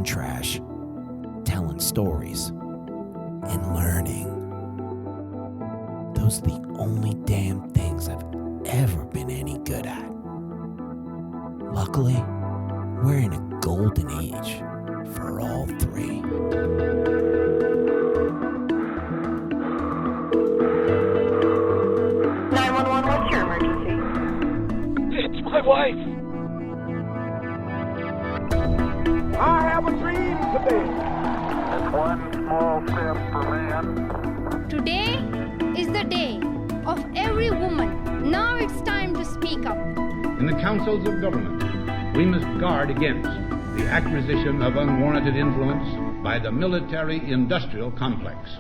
trash, telling stories, and learning. Those are the only damn things I've ever been any good at. Luckily, we're in a golden age for all three. 911, what's your emergency? It's my wife. I have a dream today. It's one small step for man. Today is the day of every woman. Now it's time to speak up. In the councils of government, we must guard against the acquisition of unwarranted influence by the military-industrial complex.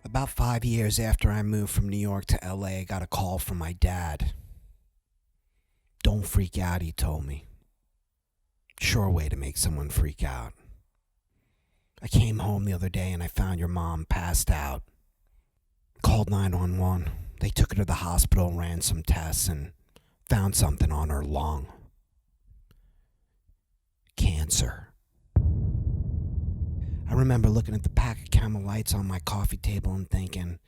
About 5 years after I moved from New York to LA, I got a call from my dad. Don't freak out, he told me. Sure way to make someone freak out. I came home the other day and I found your mom passed out. Called 911. They took her to the hospital, ran some tests, and found something on her lung. Cancer. I remember looking at the pack of Camel Lights on my coffee table and thinking,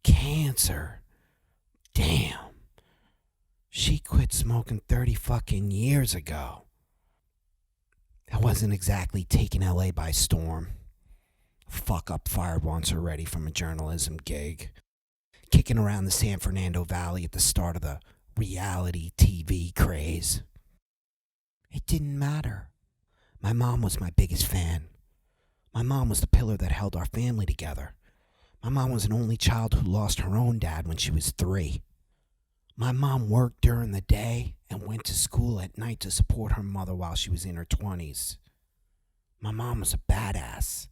cancer? Damn. She quit smoking 30 fucking years ago. I wasn't exactly taking LA by storm. Fuck up fired once already from a journalism gig. Kicking around the San Fernando Valley at the start of the reality TV craze. It didn't matter. My mom was my biggest fan. My mom was the pillar that held our family together. My mom was an only child who lost her own dad when she was 3. My mom worked during the day and went to school at night to support her mother while she was in her 20s. My mom was a badass,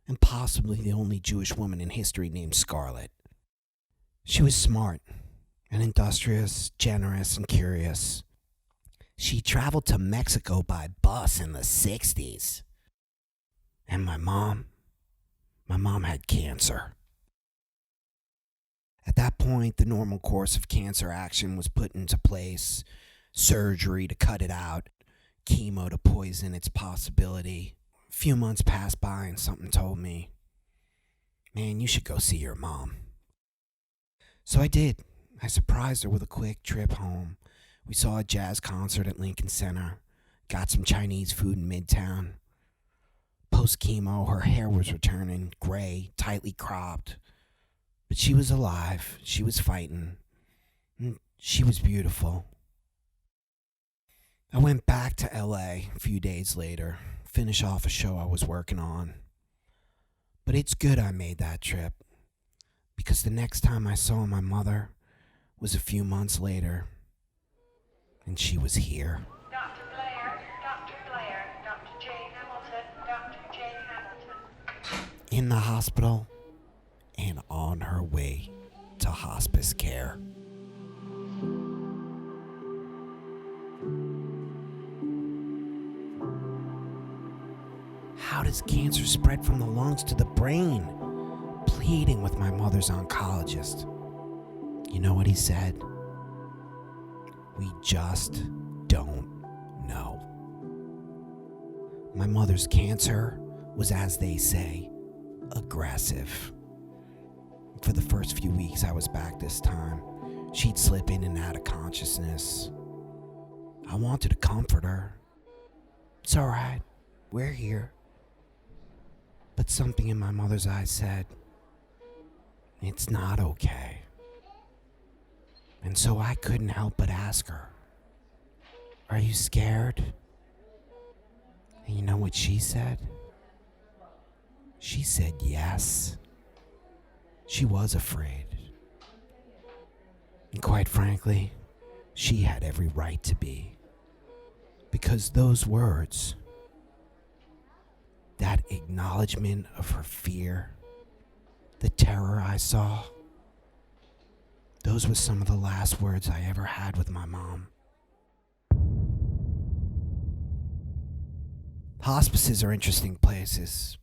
and possibly the only Jewish woman in history named Scarlett. She was smart and industrious, generous, and curious. She traveled to Mexico by bus in the 60s. And my mom had cancer. At that point, the normal course of cancer action was put into place. Surgery to cut it out, chemo to poison its possibility. A few months passed by and something told me, man, you should go see your mom. So I did. I surprised her with a quick trip home. We saw a jazz concert at Lincoln Center, got some Chinese food in Midtown. Post-chemo, her hair was returning, gray, tightly cropped. But she was alive, she was fighting, and she was beautiful. I went back to LA a few days later, finish off a show I was working on. But it's good I made that trip, because the next time I saw my mother was a few months later, and she was here. Dr. Blair, Dr. Blair, Dr. Jane Hamilton, Dr. Jane Hamilton. In the hospital and on her way to hospice care. How does cancer spread from the lungs to the brain? Pleading with my mother's oncologist. You know what he said? We just don't know. My mother's cancer was, as they say, aggressive. For the first few weeks I was back this time, she'd slip in and out of consciousness. I wanted to comfort her. It's all right. We're here. But something in my mother's eyes said, it's not okay. And so I couldn't help but ask her, are you scared? And you know what she said? She said yes. She was afraid. And quite frankly, she had every right to be. Because those words, that acknowledgement of her fear, the terror I saw, those were some of the last words I ever had with my mom. Hospices are interesting places.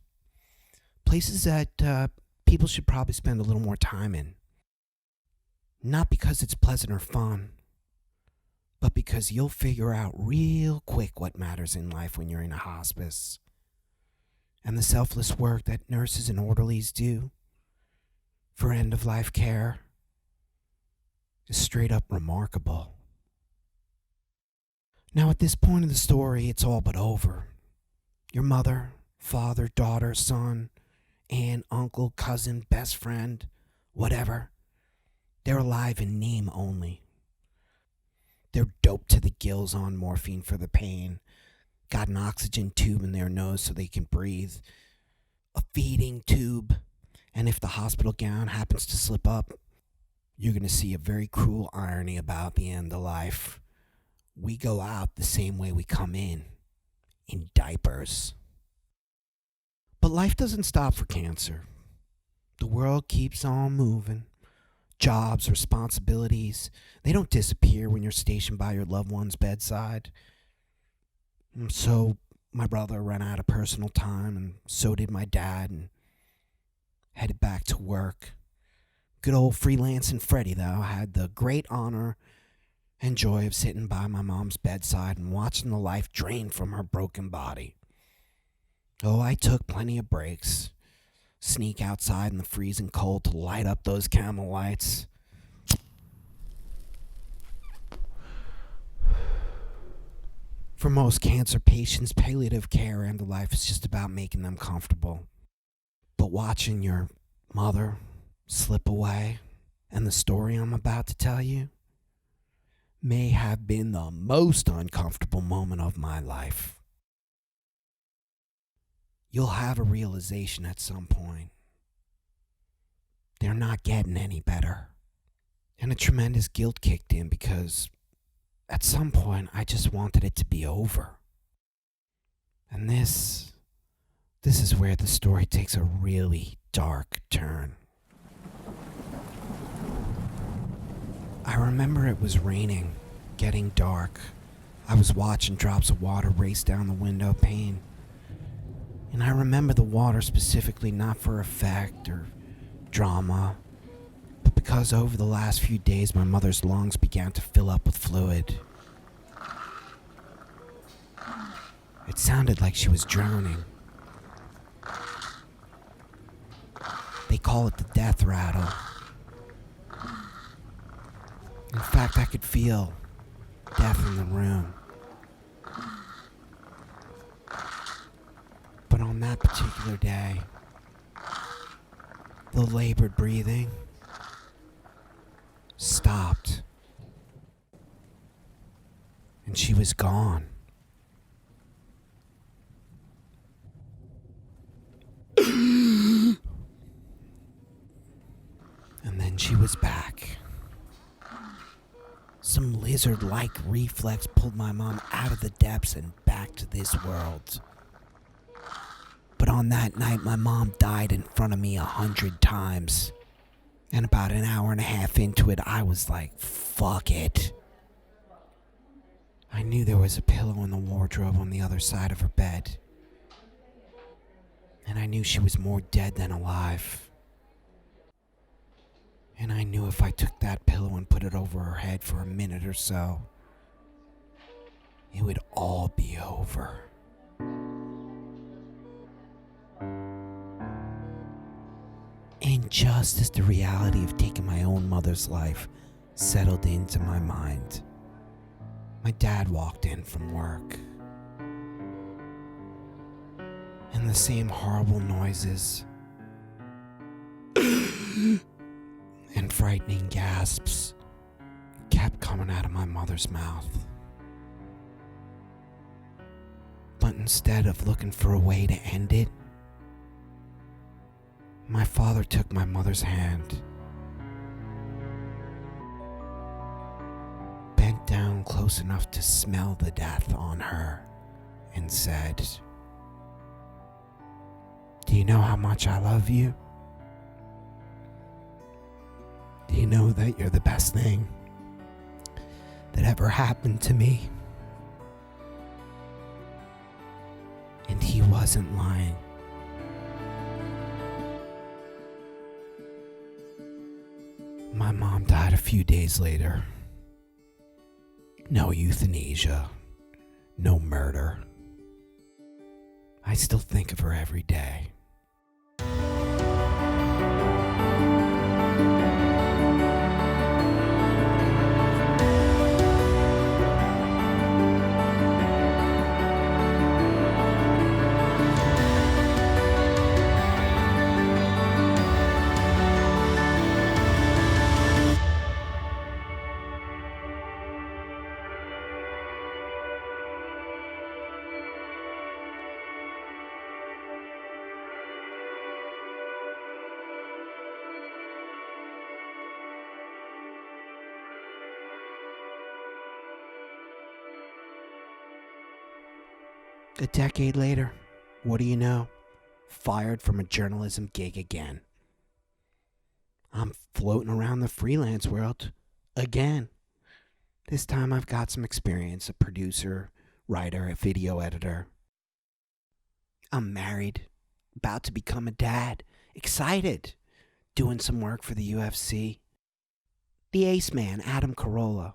Places that people should probably spend a little more time in. Not because it's pleasant or fun, but because you'll figure out real quick what matters in life when you're in a hospice. And the selfless work that nurses and orderlies do for end-of-life care is straight up remarkable. Now, at this point of the story, it's all but over. Your mother, father, daughter, son, aunt, uncle, cousin, best friend, whatever, they're alive in name only. They're doped to the gills on morphine for the pain, got an oxygen tube in their nose so they can breathe, a feeding tube, and if the hospital gown happens to slip up, you're going to see a very cruel irony about the end of life. We go out the same way we come in diapers. But life doesn't stop for cancer. The world keeps on moving. Jobs, responsibilities, they don't disappear when you're stationed by your loved one's bedside. And so my brother ran out of personal time, and so did my dad, and headed back to work. Good old freelancing Freddie, though, had the great honor and joy of sitting by my mom's bedside and watching the life drain from her broken body. Oh, I took plenty of breaks. Sneak outside in the freezing cold to light up those Camel lights. For most cancer patients, palliative care and life is just about making them comfortable. But watching your mother slip away, and the story I'm about to tell you, may have been the most uncomfortable moment of my life. You'll have a realization at some point. They're not getting any better. And a tremendous guilt kicked in because at some point I just wanted it to be over. And this is where the story takes a really dark turn. I remember it was raining, getting dark. I was watching drops of water race down the window pane. And I remember the water specifically not for effect or drama, but because over the last few days my mother's lungs began to fill up with fluid. It sounded like she was drowning. They call it the death rattle. In fact, I could feel death in the room. But on that particular day, the labored breathing stopped. And she was gone. And then she was back. Some lizard-like reflex pulled my mom out of the depths and back to this world. But on that night, my mom died in front of me 100 times. And about an hour and a half into it, I was like, fuck it. I knew there was a pillow in the wardrobe on the other side of her bed. And I knew she was more dead than alive. And I knew if I took that pillow and put it over her head for a minute or so, it would all be over. And just as the reality of taking my own mother's life settled into my mind, my dad walked in from work. And the same horrible noises and frightening gasps kept coming out of my mother's mouth. But instead of looking for a way to end it, my father took my mother's hand, bent down close enough to smell the death on her, and said, "Do you know how much I love you? Do you know that you're the best thing that ever happened to me?" And he wasn't lying. My mom died a few days later No euthanasia. No murder. I still think of her every day. A decade later, what do you know? Fired from a journalism gig again. I'm floating around the freelance world again. This time I've got some experience, a producer, writer, a video editor. I'm married, about to become a dad, excited, doing some work for the UFC. The ace man, Adam Carolla,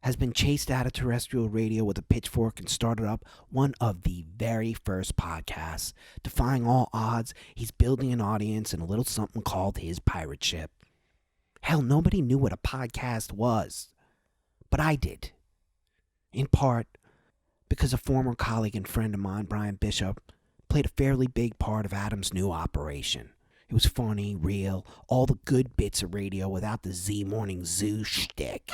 has been chased out of terrestrial radio with a pitchfork and started up one of the very first podcasts. Defying all odds, he's building an audience in a little something called his pirate ship. Hell, nobody knew what a podcast was, but I did. In part because a former colleague and friend of mine, Bryan Bishop, played a fairly big part of Adam's new operation. It was funny, real, all the good bits of radio without the Z Morning Zoo shtick.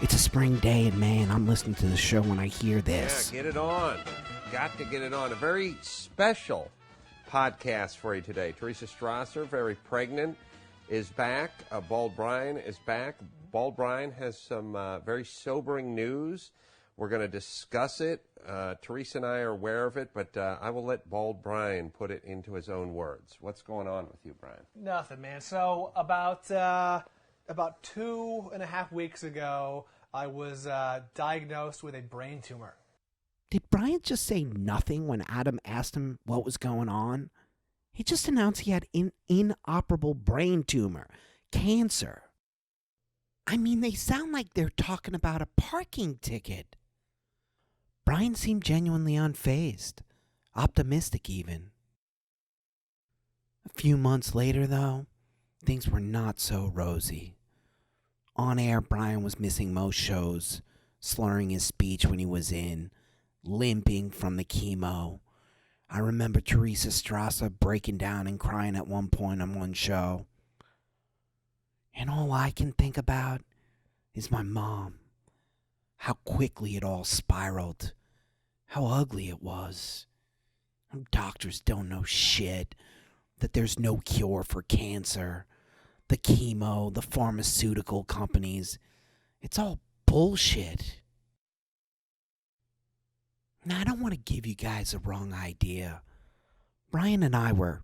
It's a spring day in May, and I'm listening to the show when I hear this. Yeah, get it on. Got to get it on. A very special podcast for you today. Teresa Strasser, very pregnant, is back. Bald Bryan is back. Bald Bryan has some very sobering news. We're going to discuss it. Teresa and I are aware of it, but I will let Bald Bryan put it into his own words. What's going on with you, Bryan? Nothing, man. So about 2.5 weeks ago, I was diagnosed with a brain tumor. Did Bryan just say nothing when Adam asked him what was going on? He just announced he had an inoperable brain tumor, cancer. I mean, they sound like they're talking about a parking ticket. Bryan seemed genuinely unfazed, optimistic even. A few months later, though, things were not so rosy. On air, Bryan was missing most shows, slurring his speech when he was in, limping from the chemo. I remember Teresa Strasser breaking down and crying at one point on one show. And all I can think about is my mom. How quickly it all spiraled. How ugly it was. Doctors don't know shit. That there's no cure for cancer. The chemo, the pharmaceutical companies. It's all bullshit. Now, I don't want to give you guys the wrong idea. Bryan and I were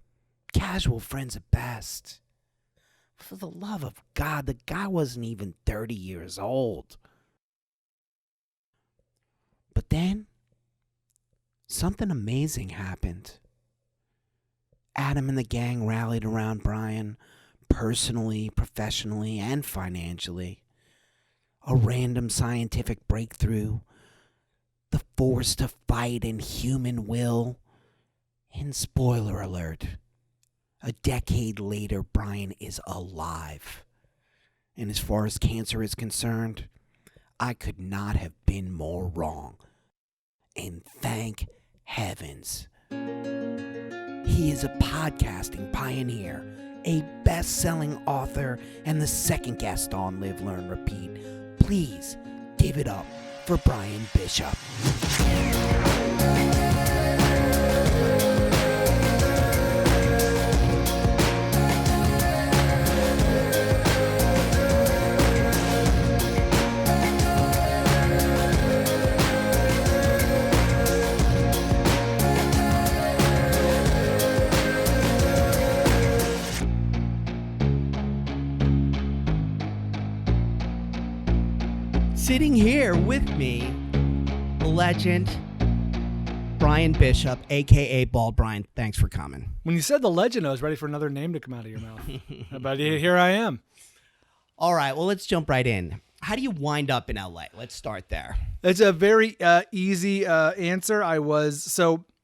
casual friends at best. For the love of God, the guy wasn't even 30 years old. But then, something amazing happened. Adam and the gang rallied around Bryan, personally, professionally, and financially. A random scientific breakthrough. The force to fight and human will. And spoiler alert, a decade later, Bryan is alive. And as far as cancer is concerned, I could not have been more wrong. And thank heavens. He is a podcasting pioneer, a best-selling author, and the second guest on Live, Learn, Repeat. Please give it up for Bryan Bishop. Sitting here with me, the legend, Bryan Bishop, a.k.a. Bald Bryan. Thanks for coming. When you said the legend, I was ready for another name to come out of your mouth. But here I am. All right, well, let's jump right in. How do you wind up in LA? Let's start there. It's a very easy answer.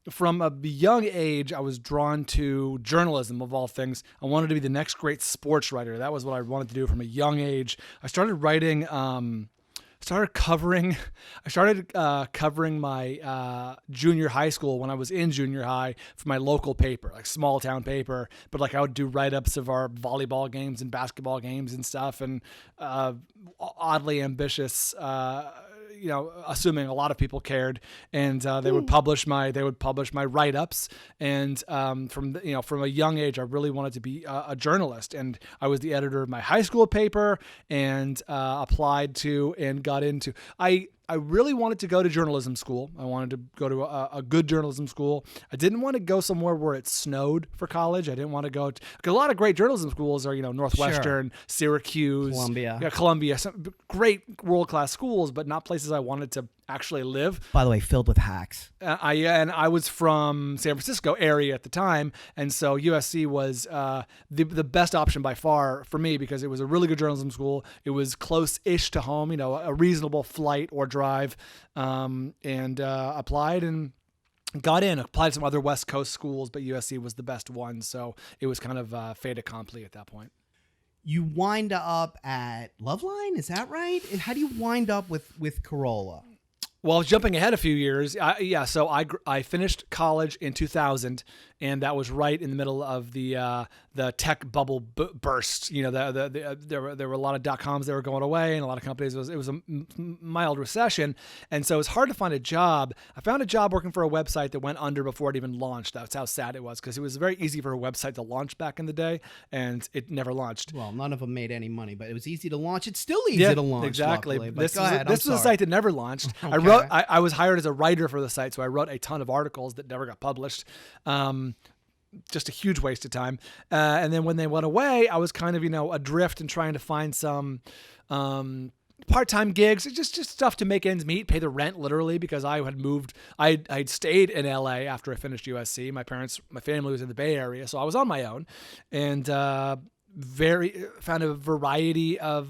From a young age, I was drawn to journalism, of all things. I wanted to be the next great sports writer. That was what I wanted to do from a young age. I started writing, covering my junior high school when I was in junior high for my local paper, like small town paper. But like I would do write-ups of our volleyball games and basketball games and stuff, and oddly ambitious. Assuming a lot of people cared, and they would publish my write-ups, and from a young age, I really wanted to be a journalist, and I was the editor of my high school paper, and applied to and got into. I really wanted to go to journalism school. I wanted to go to a good journalism school. I didn't want to go somewhere where it snowed for college. I didn't want to go to a lot of great journalism schools are, Northwestern, Syracuse, Columbia, some great world-class schools, but not places I wanted to actually live. By the way, filled with hacks. I was from San Francisco area at the time, and so USC was the best option by far for me because it was a really good journalism school. It was close-ish to home, a reasonable flight or drive, and applied and got in. Applied to some other West Coast schools, but USC was the best one, so it was kind of fait accompli at that point. You wind up at Loveline, is that right? And how do you wind up with Carolla? Well, jumping ahead a few years, so I finished college in 2000, and that was right in the middle of the tech bubble burst. There were a lot of .coms that were going away, and a lot of companies. It was a mild recession, and so it was hard to find a job. I found a job working for a website that went under before it even launched. That's how sad it was, because it was very easy for a website to launch back in the day, and it never launched. Well, none of them made any money, but it was easy to launch. It's still easy to launch. Exactly. Luckily, This was a site that never launched. Okay. I was hired as a writer for the site, so I wrote a ton of articles that never got published. Just a huge waste of time. And then when they went away, I was kind of, adrift and trying to find some part-time gigs, just stuff to make ends meet, pay the rent literally, because I had moved. I'd stayed in LA after I finished USC. My family was in the Bay Area, so I was on my own, and found a variety of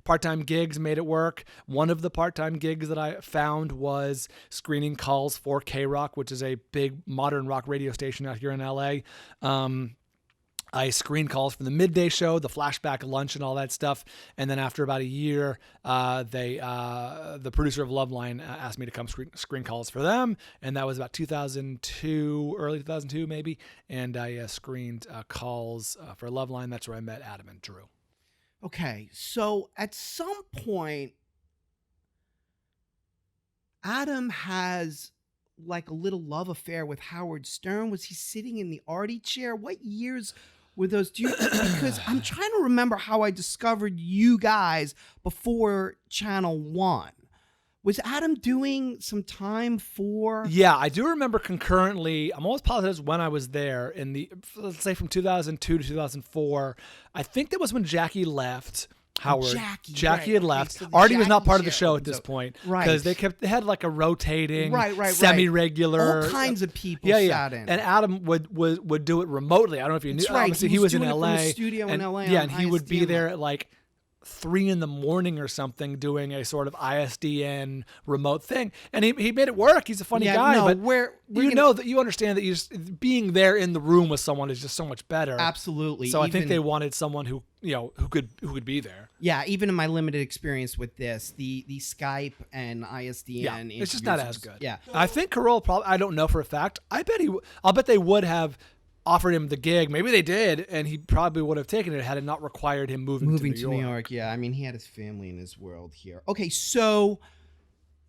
part-time gigs, made it work. One of the part-time gigs that I found was screening calls for K-Rock, which is a big modern rock radio station out here in LA. I screened calls for the midday show, the flashback lunch, and all that stuff. And then after about a year, the producer of Loveline asked me to come screen calls for them. And that was about 2002, early 2002 maybe. And I screened calls for Loveline. That's where I met Adam and Drew. Okay, so at some point, Adam has like a little love affair with Howard Stern. Was he sitting in the Artie chair? What years were those? Because I'm trying to remember how I discovered you guys before Channel 1. Was Adam doing some time for? Yeah, I do remember concurrently. I'm almost positive when I was there let's say from 2002 to 2004. I think that was when Jackie left. Howard. Jackie had left. So Artie was not part of the show at this point. Right. Because they had like a rotating, semi-regular. All kinds of people sat in. And Adam would do it remotely. I don't know if you knew. That's right. Obviously, he was in doing it LA. from the studio in LA. Yeah, and he would be there at like 3 a.m. or something doing a sort of ISDN remote thing. And he made it work. He's a funny guy. No, but you understand that being there in the room with someone is just so much better. Absolutely. So I think they wanted someone who could be there. Yeah, even in my limited experience with this, the Skype and ISDN, it's just not as good. Yeah, I think Carolla probably. I don't know for a fact. I'll bet they would have offered him the gig. Maybe they did, and he probably would have taken it had it not required him moving to New York. Yeah, I mean, he had his family in his world here. Okay, so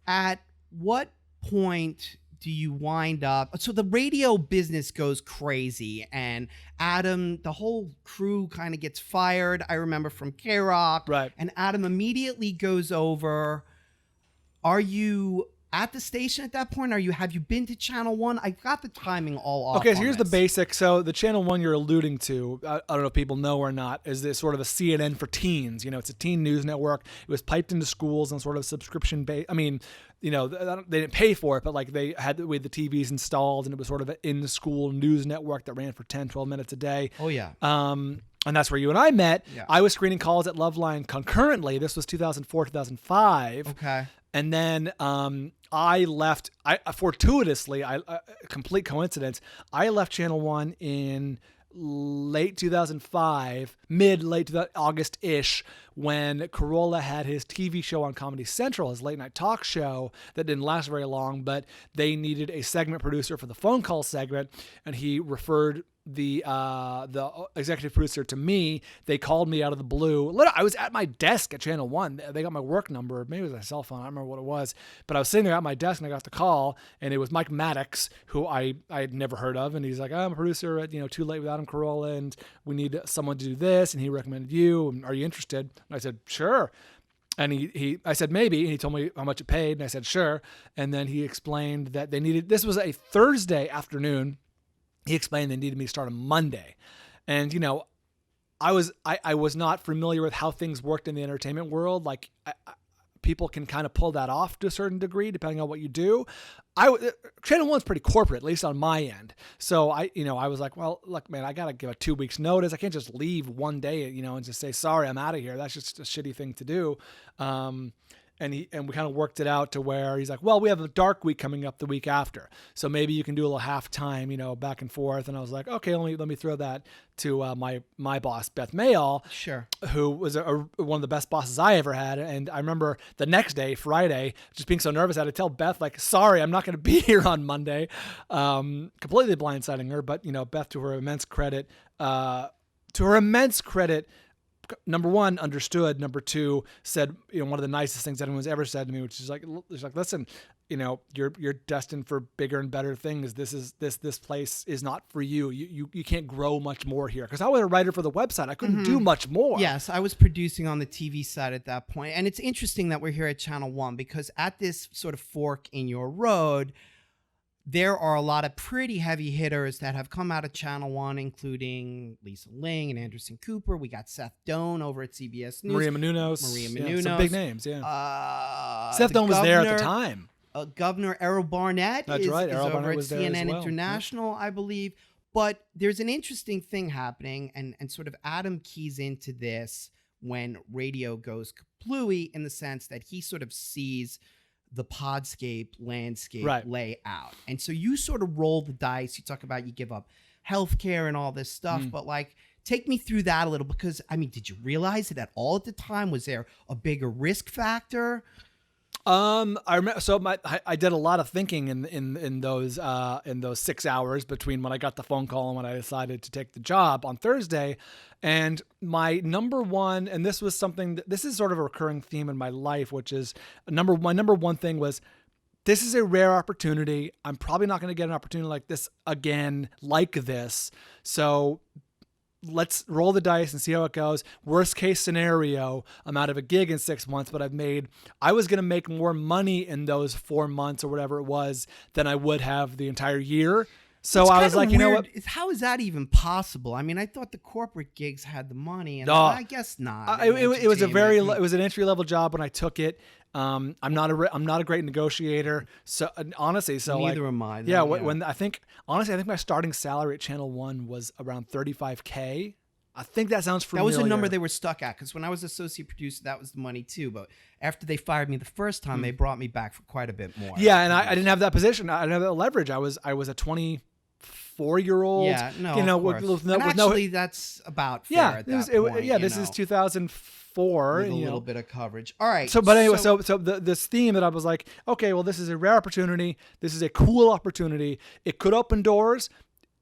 at what point do you wind up? So the radio business goes crazy, and Adam, the whole crew kind of gets fired. I remember from K-Rock. Right. And Adam immediately goes over. Are you at the station at that point? Have you been to Channel 1? I got the timing all off. Okay, so here's the basics. So the Channel 1 you're alluding to, I don't know if people know or not, is this sort of a CNN for teens. It's a teen news network. It was piped into schools on sort of subscription base. I mean, they didn't pay for it, but like they had the TVs installed, and it was sort of an in-school news network that ran for 10, 12 minutes a day. Oh, yeah. And that's where you and I met. Yeah. I was screening calls at Loveline concurrently. This was 2004, 2005. Okay. And then I left, fortuitously, complete coincidence, I left Channel 1 in late 2005, late August-ish, when Carolla had his TV show on Comedy Central, his late night talk show that didn't last very long, but they needed a segment producer for the phone call segment, and he referred the executive producer to me. They called me out of the blue. I was at my desk at Channel 1. They got my work number. Maybe it was my cell phone. I don't remember what it was. But I was sitting there at my desk and I got the call, and it was Mike Maddox, who I had never heard of. And he's like, I'm a producer at, Too Late with Adam Carolla, and we need someone to do this. And he recommended you. And are you interested? And I said, sure. And I said, maybe. And he told me how much it paid. And I said, sure. And then he explained that this was a Thursday afternoon. He explained they needed me to start on Monday. And, I was not familiar with how things worked in the entertainment world. Like, people can kind of pull that off to a certain degree, depending on what you do. Channel 1's pretty corporate, at least on my end. So I was like, well, look, man, I got to give a 2 weeks notice. I can't just leave one day, and just say, sorry, I'm out of here. That's just a shitty thing to do. And we kind of worked it out to where he's like, well, we have a dark week coming up the week after, so maybe you can do a little half time, back and forth. And I was like, okay, let me throw that to my boss, Beth Mayall, Sure. who was one of the best bosses I ever had. And I remember the next day, Friday, just being so nervous, I had to tell Beth, like, sorry, I'm not going to be here on Monday. Completely blindsiding her, but Beth, to her immense credit, number one, understood. Number two, said, one of the nicest things anyone's ever said to me, which is like, listen, you're destined for bigger and better things. This place is not for you. You can't grow much more here. Because I was a writer for the website. I couldn't do much more. Yes, I was producing on the TV side at that point. And it's interesting that we're here at Channel 1, because at this sort of fork in your road, there are a lot of pretty heavy hitters that have come out of Channel 1, including Lisa Ling and Anderson Cooper. We got Seth Doan over at CBS News. Maria Menounos. Some big names, yeah. Seth Doan was there at the time. Governor Errol Barnett is Errol over Barnett at was there CNN as well. International, I believe. But there's an interesting thing happening, and sort of Adam keys into this when radio goes kaplooey, in the sense that he sort of sees the podscape landscape lay out. And so you sort of roll the dice. You talk about you give up healthcare and all this stuff, but like, take me through that a little, because did you realize it at all at the time? Was there a bigger risk factor? I remember. So I did a lot of thinking in those 6 hours between when I got the phone call and when I decided to take the job on Thursday. And my number one, and this was something this is sort of a recurring theme in my life, which is my number one thing was, this is a rare opportunity. I'm probably not going to get an opportunity like this again, like this. So let's roll the dice and see how it goes. Worst case scenario, I'm out of a gig in 6 months, but I was going to make more money in those 4 months or whatever it was than I would have the entire year. So I was like, you know what? How is that even possible? I thought the corporate gigs had the money, and I guess not. It was an entry level job when I took it. I'm not a great negotiator. So honestly, neither am I. Yeah. When I think my starting salary at Channel 1 was around $35K. I think that sounds familiar. That was the number they were stuck at, because when I was associate producer, that was the money too. But after they fired me the first time, they brought me back for quite a bit more. Yeah, and I didn't have that position. I didn't have that leverage. I was a 24-year-old. Yeah, no, that's about fair at that point. This is 2004. With a little bit of coverage. All right. So this theme that I was like, okay, well, this is a rare opportunity. This is a cool opportunity. It could open doors.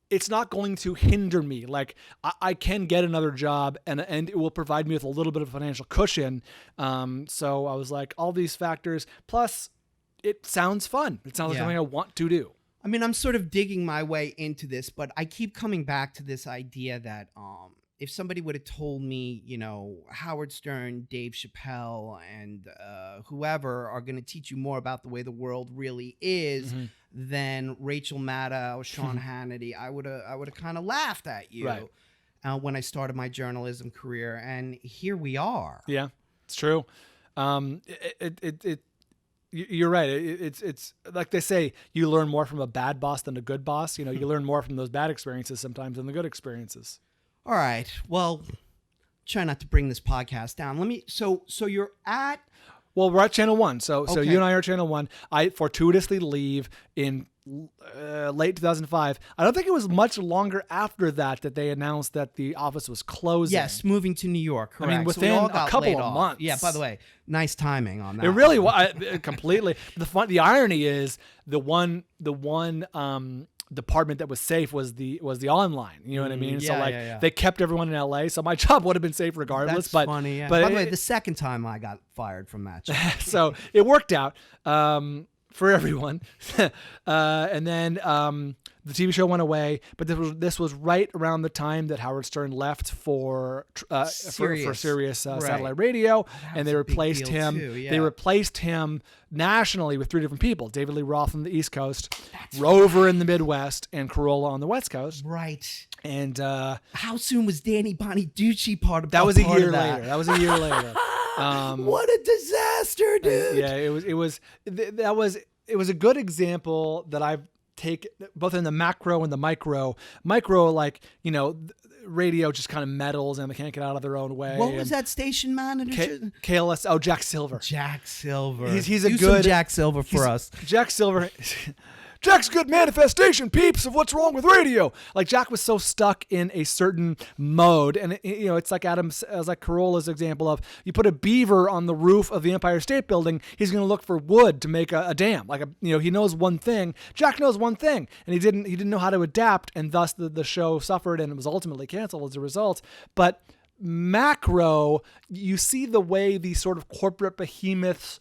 It's not going to hinder me. Like, I can get another job, and it will provide me with a little bit of financial cushion. So I was like, all these factors, plus it sounds fun. It sounds like something I want to do. I'm sort of digging my way into this, but I keep coming back to this idea that if somebody would have told me, Howard Stern, Dave Chappelle, and whoever are going to teach you more about the way the world really is than Rachel Maddow, Sean Hannity, I would have kind of laughed at you when I started my journalism career, and here we are. Yeah, it's true. You're right. It's like they say, you learn more from a bad boss than a good boss. You learn more from those bad experiences sometimes than the good experiences. All right. Well, try not to bring this podcast down. Let me. So you're at. Well, we're at Channel 1. So Okay. you and I are Channel 1. I fortuitously leave in late 2005. I don't think it was much longer after that they announced that the office was closing. Yes, moving to New York. Correct. I mean, So we within all a got couple laid of off. months. Yeah. By the way, nice timing on that. It really was completely. The irony is the one department that was safe was the online. You know what I mean? So yeah. they kept everyone in LA. So my job would have been safe regardless. That's but funny. Yeah. But by the way, the second time I got fired from that job. so it worked out for everyone. And then the TV show went away, but this was right around the time that Howard Stern left for Sirius satellite radio, and they replaced him. They replaced him nationally with three different people: David Lee Roth on the East Coast, Rover in the Midwest, and Carolla on the West Coast. Right. And how soon was Danny Bonaducce part of that? Was a part year of that? later. That was a year later. What a disaster, dude! Yeah, it was a good example that I've taken both in the macro and the micro. Micro, like, you know, radio just kind of meddles and they can't get out of their own way. What was that station manager? KLS. Oh, Jack Silver. Jack Silver. He's a Do good some Jack Silver for us. Jack Silver. Jack's a good manifestation, peeps, of what's wrong with radio. Like, Jack was so stuck in a certain mode, and it's like like Carolla's example of, you put a beaver on the roof of the Empire State Building, he's going to look for wood to make a dam. Like, he knows one thing. Jack knows one thing, and he didn't know how to adapt, and thus the show suffered, and it was ultimately canceled as a result. But macro, you see the way these sort of corporate behemoths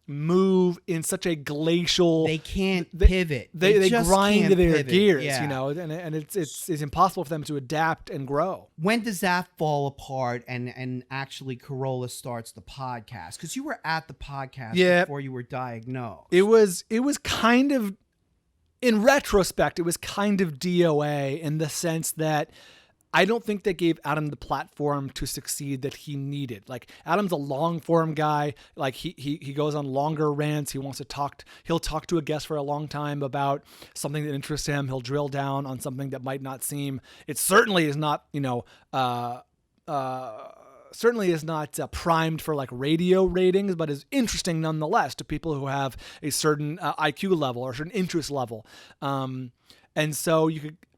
move in such a glacial. They can't pivot. They just grind can't their pivot. gears, Yeah. and it's impossible for them to adapt and grow. When does that fall apart and actually Carolla starts the podcast? Because you were at the podcast before you were diagnosed. It was kind of, in retrospect, it was kind of DOA in the sense that I don't think they gave Adam the platform to succeed that he needed. Like, Adam's a long form guy. Like, he goes on longer rants. He wants to he'll talk to a guest for a long time about something that interests him. He'll drill down on something that might not seem, it certainly is not, primed for like radio ratings, but is interesting nonetheless to people who have a certain IQ level or a certain interest level. And so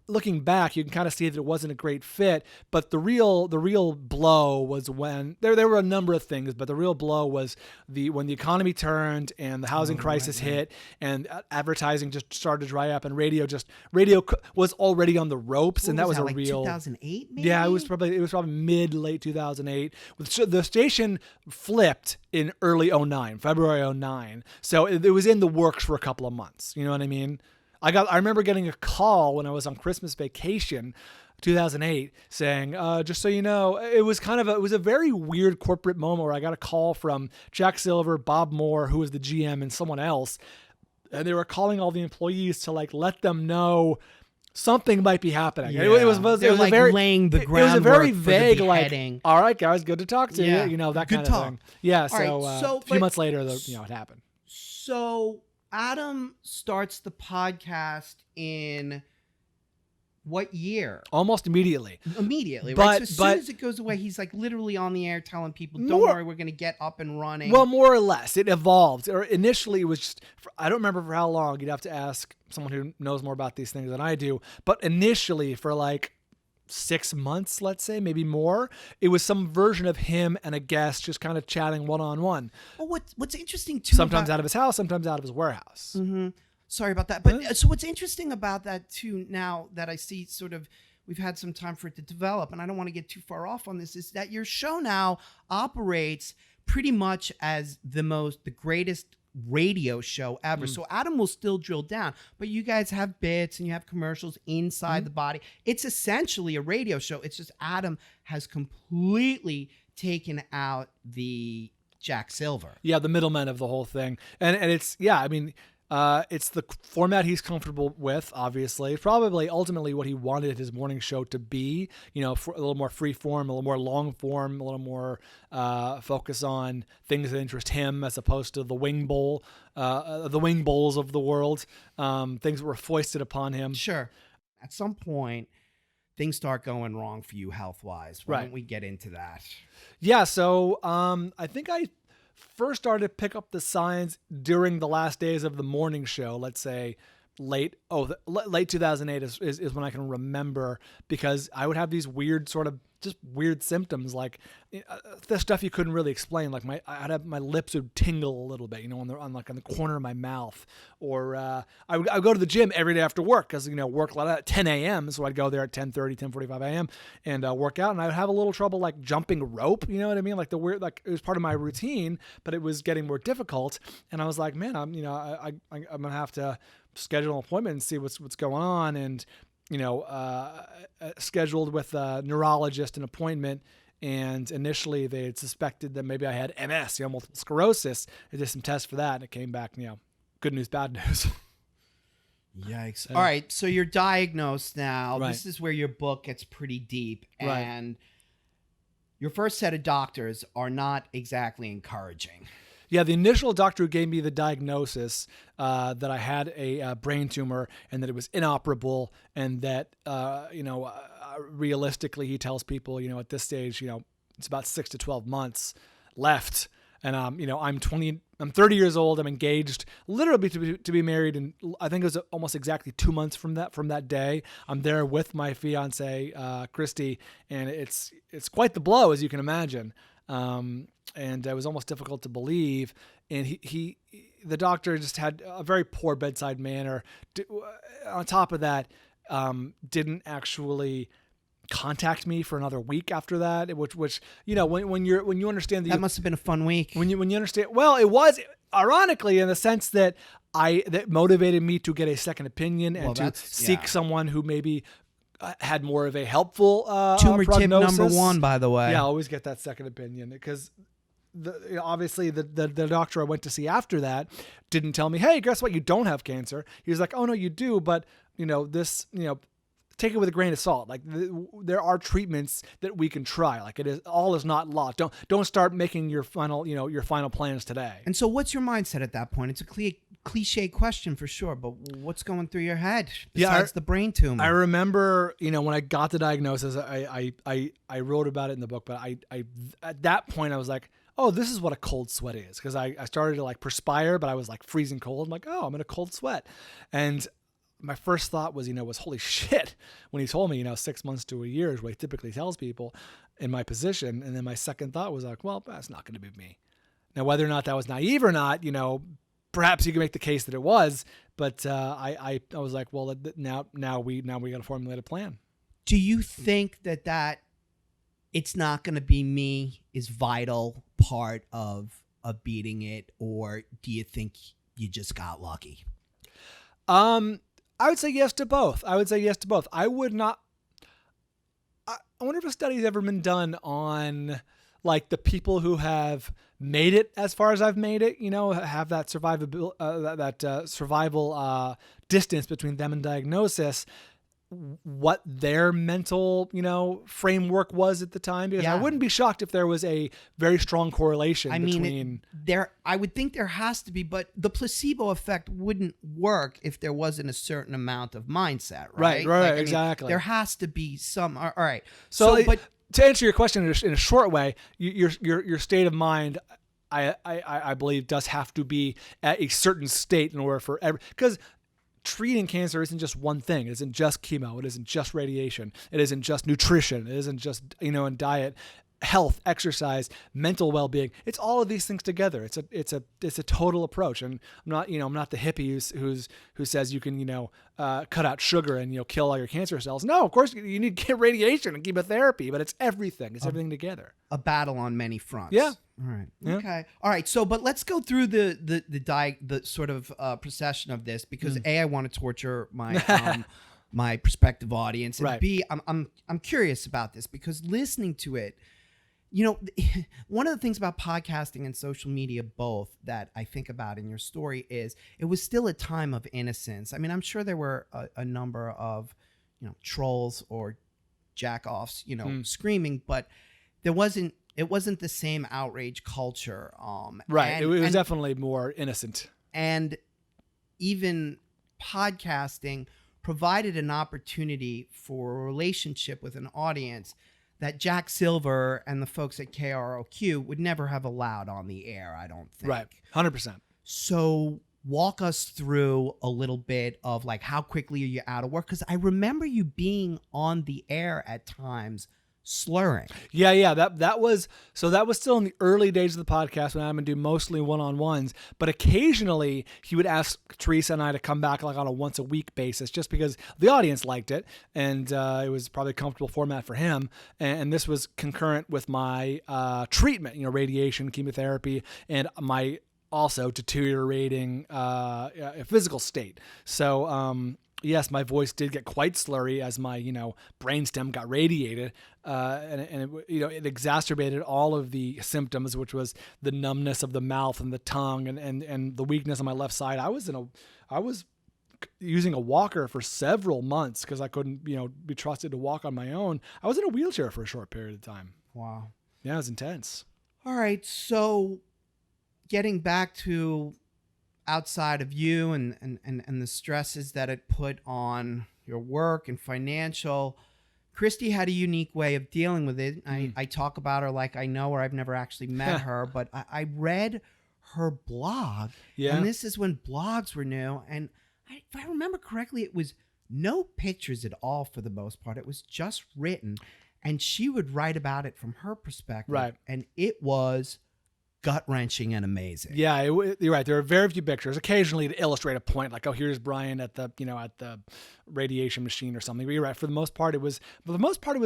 looking back, you can kind of see that it wasn't a great fit, but the real blow was when there were a number of things, but the real blow was when the economy turned and the housing crisis hit and advertising just started to dry up, and radio was already on the ropes, and that was like real 2008 maybe? Yeah, it was probably late 2008. The station flipped in early 2009, February 2009. So it was in the works for a couple of months. You know what I mean? I remember getting a call when I was on Christmas vacation, 2008, saying, just so you know, it was a very weird corporate moment where I got a call from Jack Silver, Bob Moore, who was the GM, and someone else. And they were calling all the employees to like let them know something might be happening. Yeah. It was like very, laying the groundwork. It was a very vague, for the like, beheading. all right, guys, good to talk to Yeah. you. That Good kind talk. of thing. Yeah. All right, so, A few months later, it happened. So Adam starts the podcast in what year? Almost immediately. Immediately, But- right? So as but- soon as it goes away, he's like literally on the air telling people, "Don't More- worry, we're going to get up and running." Well, more or less. It evolved. Or initially, it was just, I don't remember for how long. You'd have to ask someone who knows more about these things than I do. But initially, for like 6 months, let's say, maybe more, it was some version of him and a guest just kind of chatting one-on-one. Well, what's interesting too? Sometimes out of his house, sometimes out of his warehouse. Mm-hmm. Sorry about that. But so what's interesting about that too, now that I see sort of we've had some time for it to develop, and I don't want to get too far off on this, is that your show now operates pretty much as the greatest radio show ever. So Adam will still drill down, but you guys have bits and you have commercials inside the body. It's essentially a radio show. It's just Adam has completely taken out the Jack Silver. Yeah, the middleman of the whole thing. And it's, yeah, I mean, it's the format he's comfortable with, obviously. It's probably ultimately what he wanted his morning show to be, for a little more free form, a little more long form, a little more focus on things that interest him as opposed to the wing bowls of the world, things that were foisted upon him. Sure. At some point, things start going wrong for you health-wise. Why Right. don't we get into that? Yeah, so I think I first started to pick up the signs during the last days of the morning show, let's say late 2008 is when I can remember, because I would have these weird sort of just weird symptoms, like the stuff you couldn't really explain. Like I'd have my lips would tingle a little bit, on the corner of my mouth, or I would go to the gym every day after work, because work a lot at 10 a.m. So I'd go there at 10:30, 10:45 a.m. and work out, and I would have a little trouble like jumping rope. You know what I mean? Like the weird, like it was part of my routine, but it was getting more difficult. And I was like, man, I'm gonna have to schedule an appointment and see what's going on, and scheduled with a neurologist an appointment. And initially they had suspected that maybe I had MS, multiple sclerosis. I did some tests for that, and it came back, good news, bad news. Yikes. All right, so you're diagnosed now. Right. This is where your book gets pretty deep. Right. And your first set of doctors are not exactly encouraging. Yeah, the initial doctor who gave me the diagnosis that I had a brain tumor and that it was inoperable, and that realistically, he tells people, at this stage, it's about 6 to 12 months left, and I'm 30 years old. I'm engaged, literally to be married, and I think it was almost exactly 2 months from that day. I'm there with my fiance, Christy, and it's quite the blow, as you can imagine. And it was almost difficult to believe. And the doctor just had a very poor bedside manner. On top of that, didn't actually contact me for another week after that, which when you understand that must have been a fun week. When you understand, well, it was, ironically, in the sense that that motivated me to get a second opinion and to seek someone who maybe had more of a helpful tumor tip prognosis. number 1, by the way. Yeah, always get that second opinion, because obviously the doctor I went to see after that didn't tell me, hey, guess what? You don't have cancer. He was like, oh no, you do, but this, take it with a grain of salt. Like there are treatments that we can try. Like all is not lost. Don't start making your final plans today. And so what's your mindset at that point? It's a cliche question for sure, but what's going through your head besides the brain tumor? I remember, when I got the diagnosis, I wrote about it in the book, but I at that point I was like, oh, this is what a cold sweat is. Because I started to like perspire, but I was like freezing cold. I'm like, oh, I'm in a cold sweat. And my first thought was, holy shit, when he told me, 6 months to a year is what he typically tells people in my position. And then my second thought was like, well, that's not going to be me. Now, whether or not that was naive or not, perhaps you can make the case that it was, but I was like, well, now we got to formulate a plan. Do you think that it's not going to be me is vital part of beating it, or do you think you just got lucky? I would say yes to both. I would not. I wonder if a study's ever been done on like the people who have made it as far as I've made it. Have that survival distance between them and diagnosis. What their mental, framework was at the time, because I wouldn't be shocked if there was a very strong correlation between. I would think there has to be, but the placebo effect wouldn't work if there wasn't a certain amount of mindset, right? Right, exactly. There has to be some. All right. But to answer your question in a short way, your state of mind, I believe, does have to be at a certain state in order for because treating cancer isn't just one thing. It isn't just chemo. It isn't just radiation. It isn't just nutrition. It isn't just, and diet, health, exercise, mental well-being. It's all of these things together. It's a total approach. And I'm not the hippie who says you can, cut out sugar and, kill all your cancer cells. No, of course you need to get radiation and chemotherapy, but it's everything. It's everything together. A battle on many fronts. Yeah. All right. Yeah. Okay. All right. So, but let's go through the sort of procession of this, because A, I want to torture my my prospective audience, and Right. B, I'm curious about this, because listening to it, one of the things about podcasting and social media both that I think about in your story is it was still a time of innocence. I mean, I'm sure there were a number of trolls or jack-offs, screaming, but it wasn't the same outrage culture. Right. It was definitely more innocent. And even podcasting provided an opportunity for a relationship with an audience that Jack Silver and the folks at KROQ would never have allowed on the air, I don't think. Right. 100%. So walk us through a little bit of like how quickly are you out of work? Because I remember you being on the air at times slurring. Yeah. That was still in the early days of the podcast when Adam would do mostly one-on-ones, but occasionally he would ask Teresa and I to come back like on a once a week basis, just because the audience liked it and it was probably a comfortable format for him. And this was concurrent with my treatment, radiation, chemotherapy, and my also deteriorating physical state. So yes, my voice did get quite slurry as my brainstem got radiated, and it exacerbated all of the symptoms, which was the numbness of the mouth and the tongue and the weakness on my left side. I was using a walker for several months because I couldn't be trusted to walk on my own. I was in a wheelchair for a short period of time. Wow. Yeah, it was intense. All right, so getting back to outside of you and the stresses that it put on your work and financial, Christy had a unique way of dealing with it. I talk about her like I know her. I've never actually met her, but I read her blog. Yeah. And this is when blogs were new. And if I remember correctly, it was no pictures at all for the most part. It was just written. And she would write about it from her perspective. Right. And it was gut-wrenching and amazing. Yeah, you're right. There are very few pictures. Occasionally to illustrate a point, like, oh, here's Bryan at the radiation machine or something. But you're right. For the most part, it was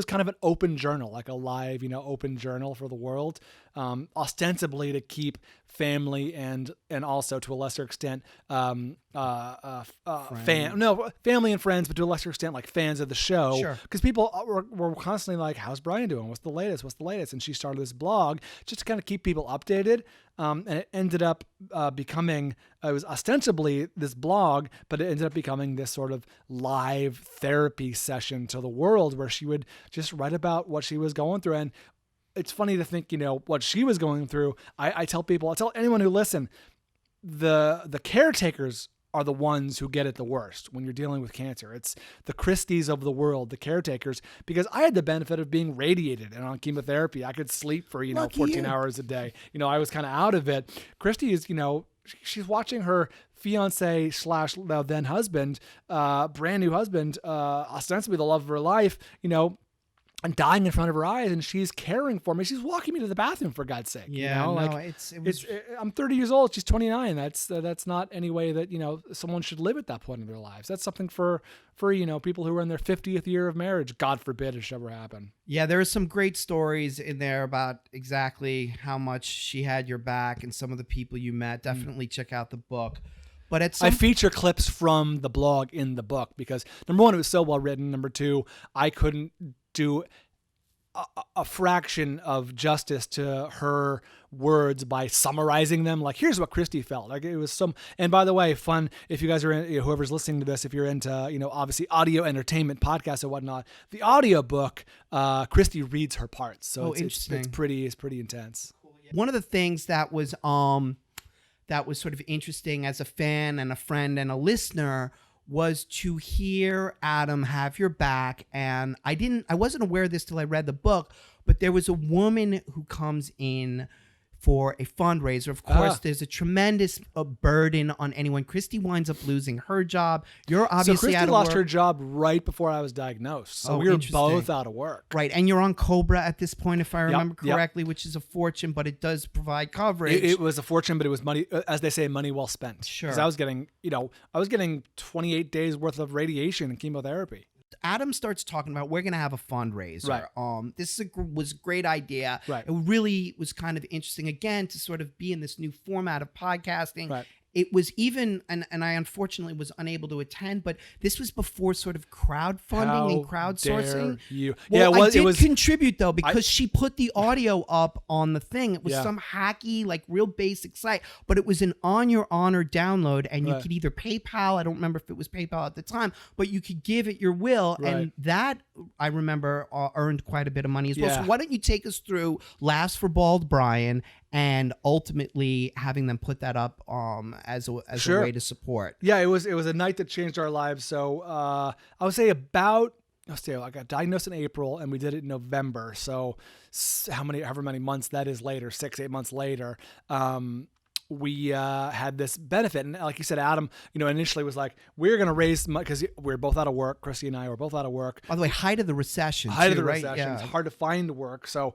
kind of an open journal, like a live, open journal for the world, ostensibly to keep family and also to a lesser extent, family and friends, but to a lesser extent, like fans of the show. Sure. Because people were constantly like, how's Bryan doing? What's the latest? And she started this blog just to kind of keep people updated. And it ended up becoming, it was ostensibly this blog, but it ended up becoming this sort of live therapy session to the world where she would just write about what she was going through. And it's funny to think, what she was going through. I tell anyone who listen, the caretakers are the ones who get it the worst when you're dealing with cancer. It's the Christies of the world, the caretakers, because I had the benefit of being radiated and on chemotherapy. I could sleep for, 14 hours a day. I was kind of out of it. Christy is, she's watching her fiance / then husband, brand new husband, ostensibly the love of her life, and dying in front of her eyes, and she's caring for me. She's walking me to the bathroom, for God's sake. Yeah, I'm 30 years old. She's 29. That's not any way that someone should live at that point in their lives. That's something for people who are in their 50th year of marriage. God forbid it should ever happen. Yeah, there are some great stories in there about exactly how much she had your back and some of the people you met. Definitely check out the book. But I feature clips from the blog in the book because, number one, it was so well written. Number two, I couldn't do a fraction of justice to her words by summarizing them. Like, here's what Christy felt. Like, it was and by the way, fun, if you guys are in, whoever's listening to this, if you're into, obviously audio entertainment, podcasts or whatnot, the audio book, Christy reads her parts. So it's pretty intense. One of the things that was sort of interesting as a fan and a friend and a listener was to hear Adam have your back. And I wasn't aware of this till I read the book, but there was a woman who comes in for a fundraiser. Of course, there's a tremendous burden on anyone. Christy winds up losing her job. You're obviously out of work. Christy lost her job right before I was diagnosed. So we were both out of work. Right. And you're on Cobra at this point, if I remember correctly, which is a fortune, but it does provide coverage. It was a fortune, but it was money, as they say, money well spent. Sure. Because I was getting 28 days worth of radiation and chemotherapy. Adam starts talking about, we're going to have a fundraiser. Right. This was a great idea. Right. It really was kind of interesting, again, to sort of be in this new format of podcasting. Right. It was even, and I unfortunately was unable to attend, but this was before sort of crowdfunding and crowdsourcing. You? Well, I did contribute though, because she put the audio up on the thing. It was some hacky, like real basic site, but it was an on your honor download, and you could either PayPal. I don't remember if it was PayPal at the time, but you could give it your will, and that I remember earned quite a bit of money as well. So why don't you take us through Laughs for Bald Bryan and ultimately having them put that up as a Sure. way to support. Yeah, it was a night that changed our lives. So I would say I got diagnosed in April and we did it in November. So however many months that is later, 6-8 months later, we had this benefit. And like you said, Adam, initially was like, we're going to raise money because we're both out of work. Chrissy and I were both out of work. By the way, height of the recession. Height of the right? recession. Yeah. It's hard to find work. So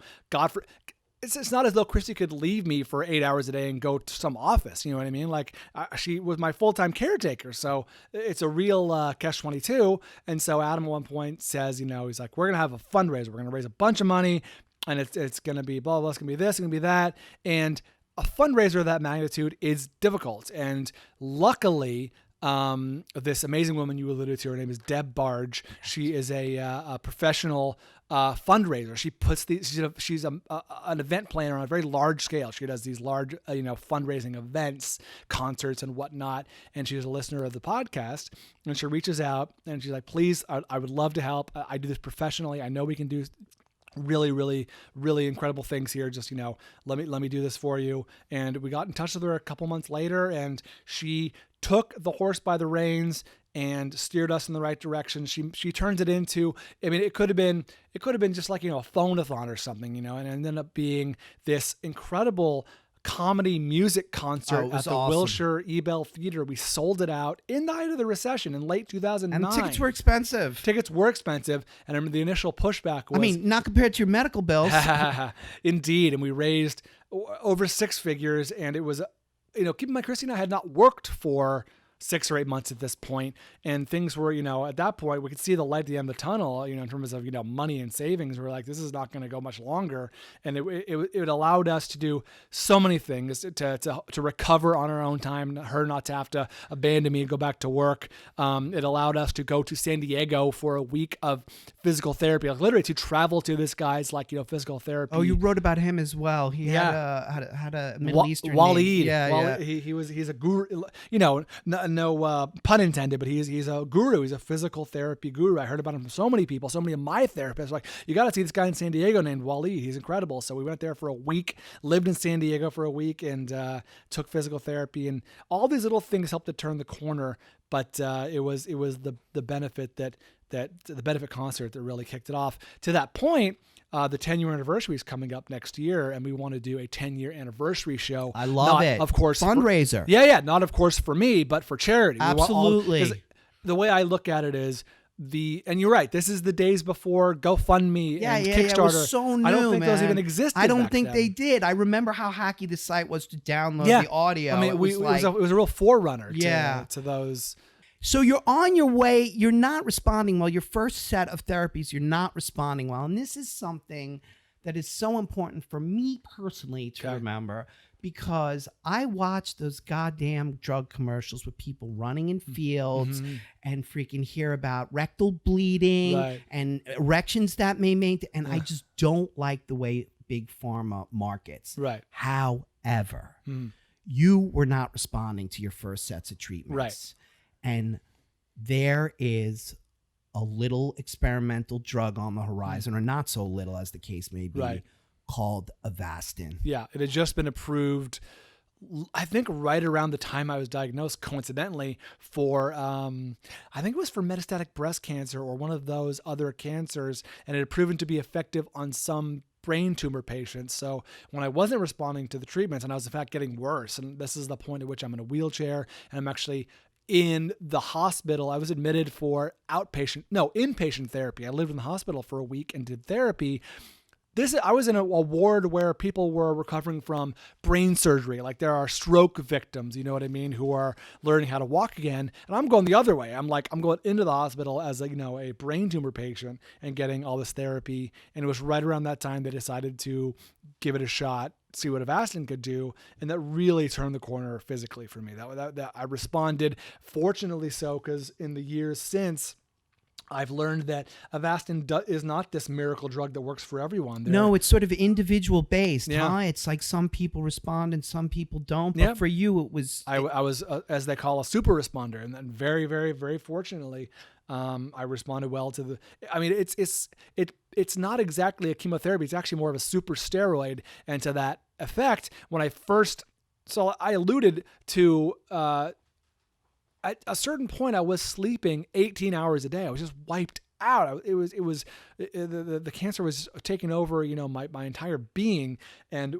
it's not as though Christy could leave me for 8 hours a day and go to some office. You know what I mean? Like she was my full-time caretaker. So it's a real catch-22. And so Adam at one point says, he's like, we're going to have a fundraiser. We're going to raise a bunch of money and it's going to be blah, blah, it's going to be this, it's going to be that. And a fundraiser of that magnitude is difficult. And luckily, this amazing woman you alluded to, her name is Deb Barge. She is a professional fundraiser. She puts she's an event planner on a very large scale. She does these large, fundraising events, concerts and whatnot. And she's a listener of the podcast. And she reaches out and she's like, please, I would love to help. I do this professionally. I know we can do really, really, really incredible things here. Just, let me do this for you. And we got in touch with her a couple months later and she took the horse by the reins and steered us in the right direction. She turns it into, it could have been just like, a phone-a-thon or something, and it ended up being this incredible comedy music concert at the awesome. Wilshire Ebell Theater. We sold it out in the height of the recession in late 2009. And tickets were expensive. And I remember the initial pushback was... not compared to your medical bills. Indeed. And we raised over 6 figures. And it was, keep in mind, Christy and I had not worked for 6 or 8 months at this point, and things were, at that point we could see the light at the end of the tunnel, in terms of, money and savings. We're like, this is not going to go much longer. And it allowed us to do so many things to recover on our own time, her not to have to abandon me and go back to work. It allowed us to go to San Diego for a week of physical therapy, like literally to travel to this guy's physical therapy. Oh, you wrote about him as well. He had a Middle Eastern Waleed. name. He's a guru, no pun intended, but he's a guru. He's a physical therapy guru. I heard about him from so many people, so many of my therapists like, you got to see this guy in San Diego named Waleed. He's incredible. So we went there for a week, lived in San Diego for a week, and took physical therapy. And all these little things helped to turn the corner. But it was the benefit the benefit concert that really kicked it off. To that point, the 10-year anniversary is coming up next year, and we want to do a 10-year anniversary show. I love it. Of course, fundraiser. Not of course for me, but for charity. Absolutely. The way I look at it is and you're right. This is the days before GoFundMe and Kickstarter. It was so new, I don't think man. those even existed. I don't back think then. they did. I remember how hacky the site was to download the audio. It was a real forerunner to those. So you're on your way. You're not responding well. Your first set of therapies, you're not responding well. And this is something that is so important for me personally to remember, because I watch those goddamn drug commercials with people running in fields and freaking hear about rectal bleeding and erections that may maintain. And I just don't like the way big pharma markets. Right. However, you were not responding to your first sets of treatments. Right. And there is a little experimental drug on the horizon, or not so little as the case may be, called Avastin. Yeah, it had just been approved, I think, right around the time I was diagnosed, coincidentally, for, I think it was for metastatic breast cancer or one of those other cancers, and it had proven to be effective on some brain tumor patients. So when I wasn't responding to the treatments and I was in fact getting worse, and this is the point at which I'm in a wheelchair and I'm actually in the hospital. I was admitted for inpatient therapy. I lived in the hospital for a week and did therapy. I was in a ward where people were recovering from brain surgery. Like there are stroke victims, you know what I mean, who are learning how to walk again. And I'm going the other way. I'm going into the hospital as a brain tumor patient and getting all this therapy. And it was right around that time they decided to give it a shot, see what Avastin could do, and that really turned the corner physically for me. That I responded, fortunately so, because in the years since, I've learned that Avastin is not this miracle drug that works for everyone. No, it's sort of individual based. Huh? It's like some people respond and some people don't. But for you, it was. I was, as they call, a super responder, and then very, very, very fortunately, I responded well to the. I mean, it's not exactly a chemotherapy. It's actually more of a super steroid, and to that effect when I first. So I alluded to. At a certain point, I was sleeping 18 hours a day. I was just wiped out. The cancer was taking over, my entire being. And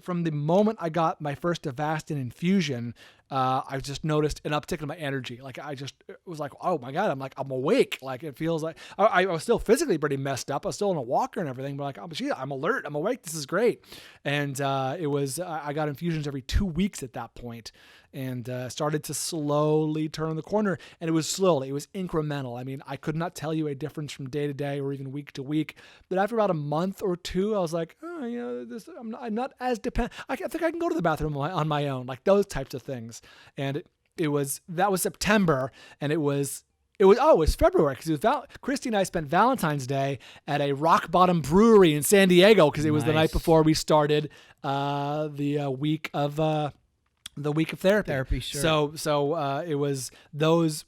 from the moment I got my first Avastin infusion, I just noticed an uptick in my energy. Like it was like, oh my God, I'm awake. Like it feels like I was still physically pretty messed up. I was still in a walker and everything, but like, oh, geez, I'm alert. I'm awake. This is great. And I got infusions every 2 weeks at that point. And started to slowly turn the corner. And it was slowly, it was incremental. I mean, I could not tell you a difference from day to day or even week to week. But after about a month or two, I was like, I'm not as dependent. I think I can go to the bathroom on my own, like those types of things. And that was September, and it was February because Christy and I spent Valentine's Day at a Rock Bottom Brewery in San Diego because it was the night before we started the week of therapy. Sure. So it was those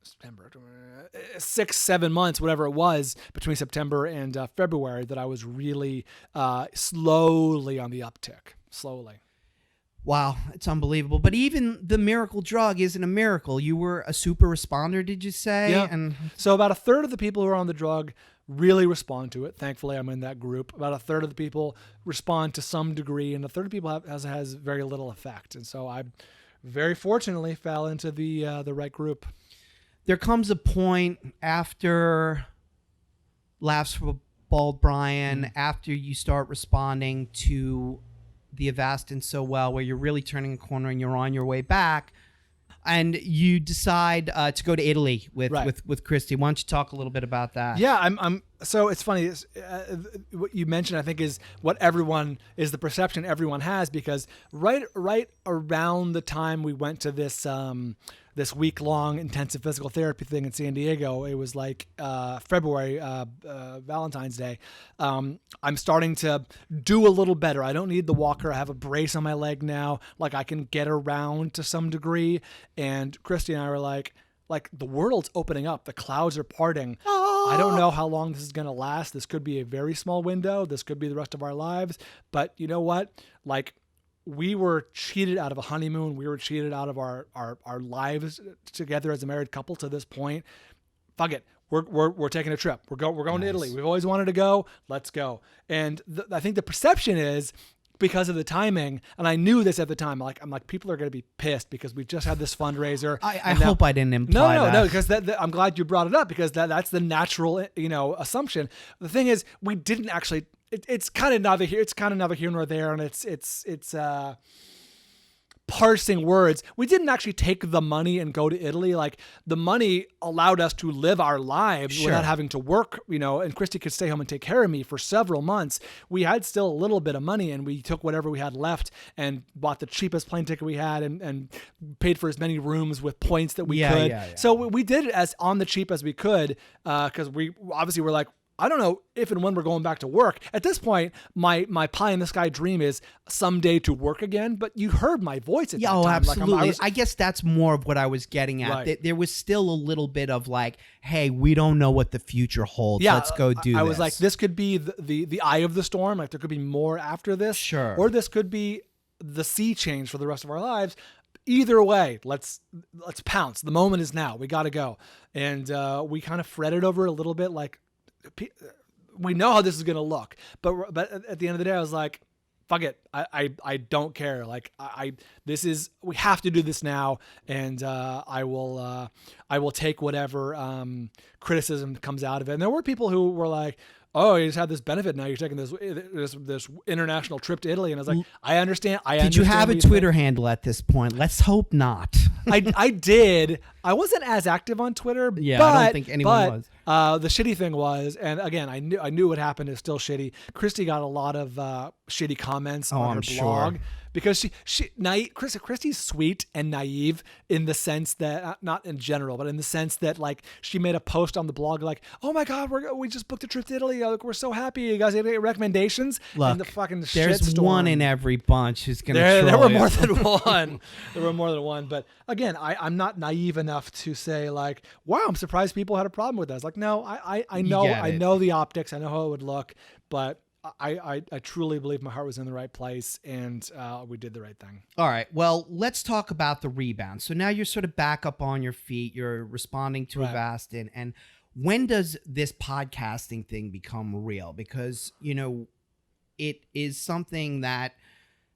September, 6-7 months, whatever it was, between September and February that I was really slowly on the uptick. Slowly. Wow, it's unbelievable. But even the miracle drug isn't a miracle. You were a super responder, did you say? Yeah. And so about a third of the people who are on the drug really respond to it. Thankfully, I'm in that group. About a third of the people respond to some degree, and a third of people has very little effect. And so I very fortunately fell into the right group. there comes a point after Laughs for Bald Bryan, after you start responding to the Avastin so well, where you're really turning a corner and you're on your way back, and you decide to go to Italy with Christy. Why don't you talk a little bit about that? Yeah, I'm. So it's funny. What you mentioned, I think, is what the perception everyone has, because right around the time we went to this this week-long intensive physical therapy thing in San Diego, it was like February, Valentine's Day. I'm starting to do a little better. I don't need the walker. I have a brace on my leg now. Like, I can get around to some degree. And Christy and I were like the world's opening up. The clouds are parting. I don't know how long this is going to last. This could be a very small window. This could be the rest of our lives. But you know what? Like, we were cheated out of a honeymoon. We were cheated out of our lives together as a married couple to this point. Fuck it. We're taking a trip. We're going to Italy. We've always wanted to go. Let's go. And I think the perception is, because of the timing, and I knew this at the time, I'm like, people are going to be pissed because we just had this fundraiser. I hope I didn't imply that. No, because I'm glad you brought it up, because that's the natural, assumption. The thing is, we didn't actually. It's kind of neither here. It's kind of neither here nor there, and it's parsing words. We didn't actually take the money and go to Italy. Like, the money allowed us to live our lives without having to work, and Christy could stay home and take care of me for several months. We had still a little bit of money, and we took whatever we had left and bought the cheapest plane ticket we had and paid for as many rooms with points that we could. Yeah. So we did it as on the cheap as we could, because we obviously were like, I don't know if and when we're going back to work. At this point, my pie in the sky dream is someday to work again. But you heard my voice at that time. Oh, absolutely. Like, I guess that's more of what I was getting at. Right. There was still a little bit of like, hey, we don't know what the future holds. Yeah, let's go do this. I was like, this could be the eye of the storm. Like, there could be more after this. Sure. Or this could be the sea change for the rest of our lives. Either way, let's pounce. The moment is now. We got to go. And we kind of fretted over it a little bit, like, we know how this is going to look, but at the end of the day, I was like, fuck it. I don't care. Like, we have to do this now. And, I will take whatever, criticism comes out of it. And there were people who were like, oh, you just had this benefit. Now you're taking this international trip to Italy. And I was like, I understand. Did you have a Twitter handle at this point? Let's hope not. I did. I wasn't as active on Twitter. Yeah, I don't think anyone was. The shitty thing was, and again, I knew what happened is still shitty. Christy got a lot of shitty comments on her blog. Sure. Because Christy's sweet and naive in the sense that, not in general, but in the sense that, like, she made a post on the blog like, "Oh my God, we just booked a trip to Italy. We're so happy. You guys have any recommendations?" Look, and the fucking there's shitstorm. one in every bunch who's gonna. There were more than one. There were more than one. But again, I'm not naive enough to say like, "Wow, I'm surprised people had a problem with this." Like, no, I know the optics. I know how it would look, but I truly believe my heart was in the right place, and we did the right thing. All right. Well, let's talk about the rebound. So now you're sort of back up on your feet. You're responding to Right. Avastin. And when does this podcasting thing become real? Because, it is something that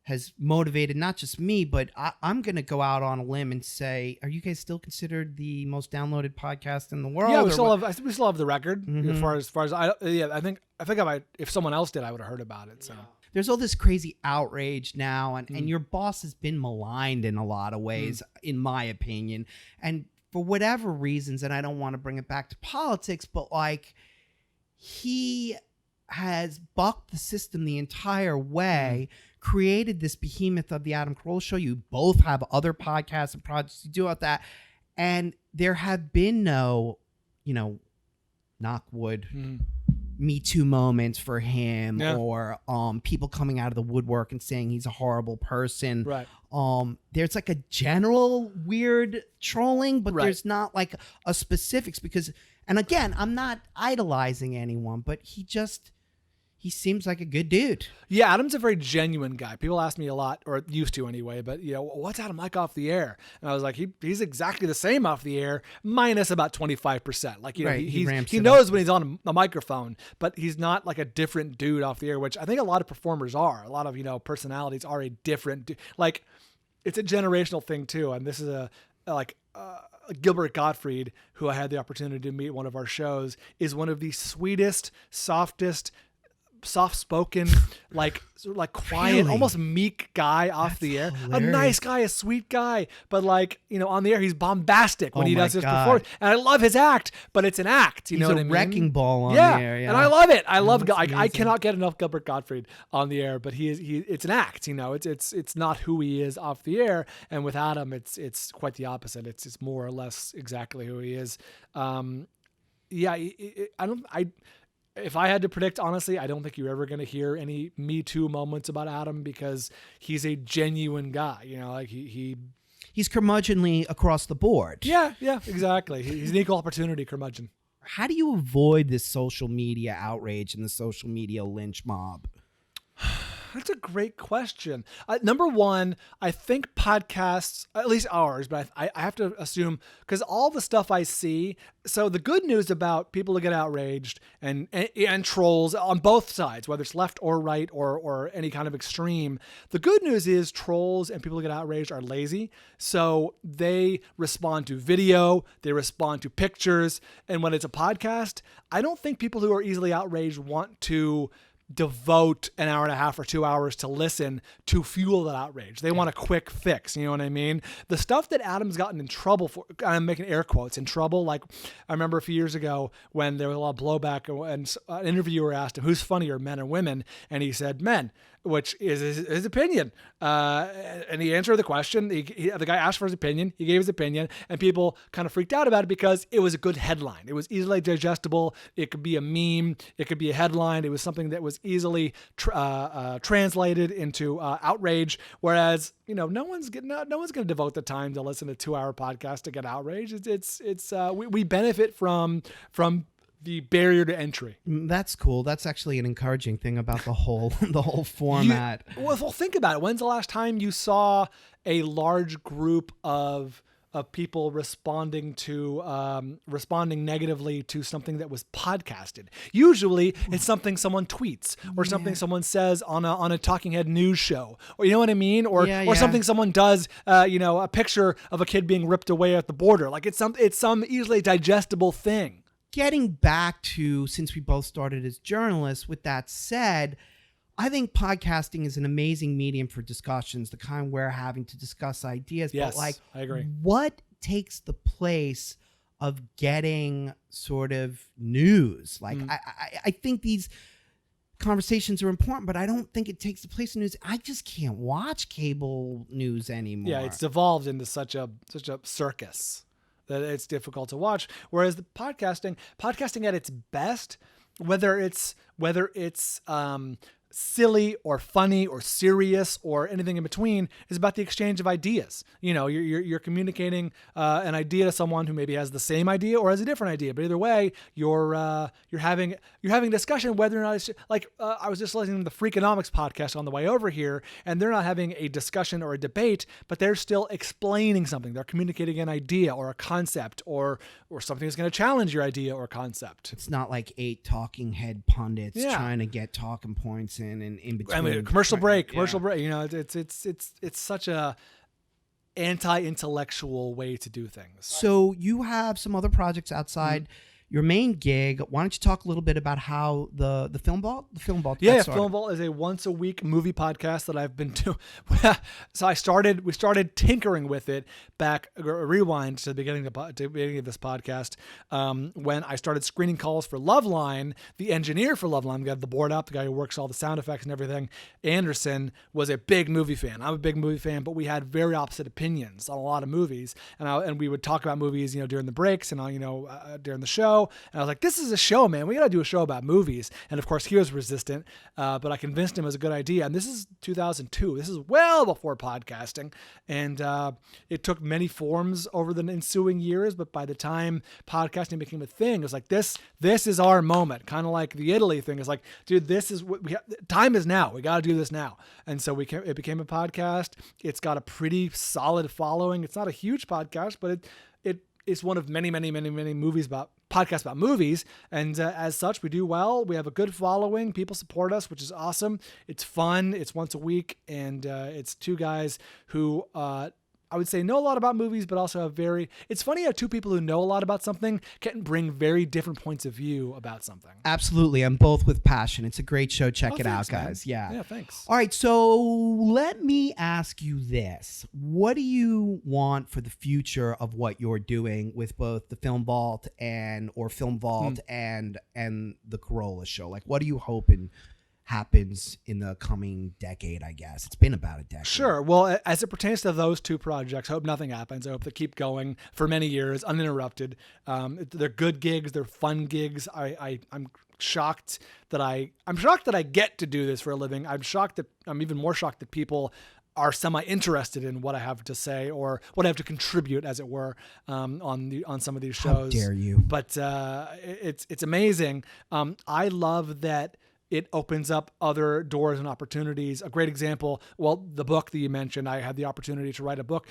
has motivated not just me, but I'm going to go out on a limb and say, are you guys still considered the most downloaded podcast in the world? Yeah, or we still what? have the record. Mhm. As far as I think if someone else did, I would have heard about it. So. There's all this crazy outrage now, and your boss has been maligned in a lot of ways, in my opinion. And for whatever reasons, and I don't want to bring it back to politics, but like he has bucked the system the entire way, created this behemoth of the Adam Carolla Show. You both have other podcasts and projects you do out that. And there have been no, knock wood, Me Too moments for him, or people coming out of the woodwork and saying he's a horrible person. Right. There's like a general weird trolling, but Right. there's not like a specifics because, and again, I'm not idolizing anyone, but he seems like a good dude. Yeah, Adam's a very genuine guy. People ask me a lot, or used to anyway, but what's Adam like off the air? And I was like, he's exactly the same off the air, minus about 25%. Like, Right, he ramps he it knows up. when he's on a microphone, but he's not like a different dude off the air, which I think a lot of performers are. A lot of, personalities are a different, like, it's a generational thing too. And this is Gilbert Gottfried, who I had the opportunity to meet at one of our shows, is one of the sweetest, softest, soft-spoken, like quiet, Really? almost meek guy off the air. hilarious. A nice guy, a sweet guy, but on the air he's bombastic when Oh he my does his God. performance. And I love his act, but it's an act. You He's know what a I mean? wrecking ball on yeah. the air. Yeah, And I love it. I love. that's I amazing. cannot get enough Gilbert Gottfried on the air, but it's an act. It's not who he is off the air. And with Adam, it's quite the opposite. It's more or less exactly who he is. If I had to predict, honestly, I don't think you're ever going to hear any Me Too moments about Adam because he's a genuine guy. He's curmudgeonly across the board. Yeah, exactly. He's an equal opportunity curmudgeon. How do you avoid this social media outrage and the social media lynch mob? That's a great question. Number one, I think podcasts, at least ours, but I have to assume, because all the stuff I see, so the good news about people who get outraged and trolls on both sides, whether it's left or right or any kind of extreme, the good news is trolls and people who get outraged are lazy. So they respond to video, they respond to pictures. And when it's a podcast, I don't think people who are easily outraged want to devote an hour and a half or 2 hours to listen to fuel that outrage. They want a quick fix. You know what I mean? The stuff that Adam's gotten in trouble for, I'm making air quotes, in trouble. Like I remember a few years ago when there was a lot of blowback and an interviewer asked him, who's funnier, men or women? And he said, men, which is his opinion. And he answered the question. The guy asked for his opinion. He gave his opinion, and people kind of freaked out about it because it was a good headline. It was easily digestible. It could be a meme. It could be a headline. It was something that was easily translated into outrage. Whereas, no one's going to devote the time to listen to a 2-hour podcast to get outraged. We benefit from the barrier to entry. That's cool. That's actually an encouraging thing about the whole format. Well, think about it. When's the last time you saw a large group of people responding negatively to something that was podcasted? Usually it's something someone tweets or something someone says on a talking head news show, or you know what I mean? Or something someone does, a picture of a kid being ripped away at the border. Like it's some easily digestible thing. Getting back to, since we both started as journalists, with that said, I think podcasting is an amazing medium for discussions, the kind we're having to discuss ideas. Yes, but I agree. What takes the place of getting sort of news? Like, I think these conversations are important, but I don't think it takes the place of news. I just can't watch cable news anymore. Yeah, it's devolved into such a circus that it's difficult to watch. Whereas the podcasting at its best, whether it's silly or funny or serious or anything in between. Is about the exchange of ideas. You know, you're communicating an idea to someone who maybe has the same idea or has a different idea. But either way, you're having a discussion whether or not it's like I was just listening to the Freakonomics podcast on the way over here, and they're not having a discussion or a debate, but they're still explaining something. They're communicating an idea or a concept or something that's going to challenge your idea or concept. It's not like 8 talking head pundits trying to get talking points in between. I mean, commercial break. You know, it's such a anti-intellectual way to do things. So you have some other projects outside your main gig. Why don't you talk a little bit about how the Film Vault Yeah, Film Vault is a once a week movie podcast that I've been doing. So we started tinkering with it back, rewind to the beginning of this podcast, when I started screening calls for Loveline. The engineer for Loveline, we got the board up, the guy who works all the sound effects and everything, Anderson, was a big movie fan. I'm a big movie fan, but we had very opposite opinions on a lot of movies, and we would talk about movies, you know, during the breaks and during the show. And I was like, this is a show, man. We got to do a show about movies. And of course, he was resistant, but I convinced him it was a good idea. And this is 2002. This is well before podcasting. And it took many forms over the ensuing years. But by the time podcasting became a thing, it was like, this is our moment. Kind of like the Italy thing. It's like, dude, this is what time is now. We got to do this now. And so it became a podcast. It's got a pretty solid following. It's not a huge podcast, but it's one of many podcasts about movies. And as such, we do well. We have a good following. People support us, which is awesome. It's fun. It's once a week. And it's 2 guys who I would say know a lot about movies, but also it's funny how 2 people who know a lot about something can bring very different points of view about something. Absolutely. I'm both with passion. It's a great show. Check it out, guys. Man. Yeah, thanks. All right. So let me ask you this. What do you want for the future of what you're doing with both the Film Vault and the Carolla Show? Like, what are you hoping happens in the coming decade? I guess it's been about a decade. Sure. Well, as it pertains to those 2 projects, I hope nothing happens. I hope they keep going for many years uninterrupted. They're good gigs. They're fun gigs. I'm shocked that I get to do this for a living. I'm even more shocked that people are semi-interested in what I have to say or what I have to contribute, as it were, on some of these shows. How dare you? But it's amazing. I love that it opens up other doors and opportunities. A great example, well, the book that you mentioned, I had the opportunity to write a book.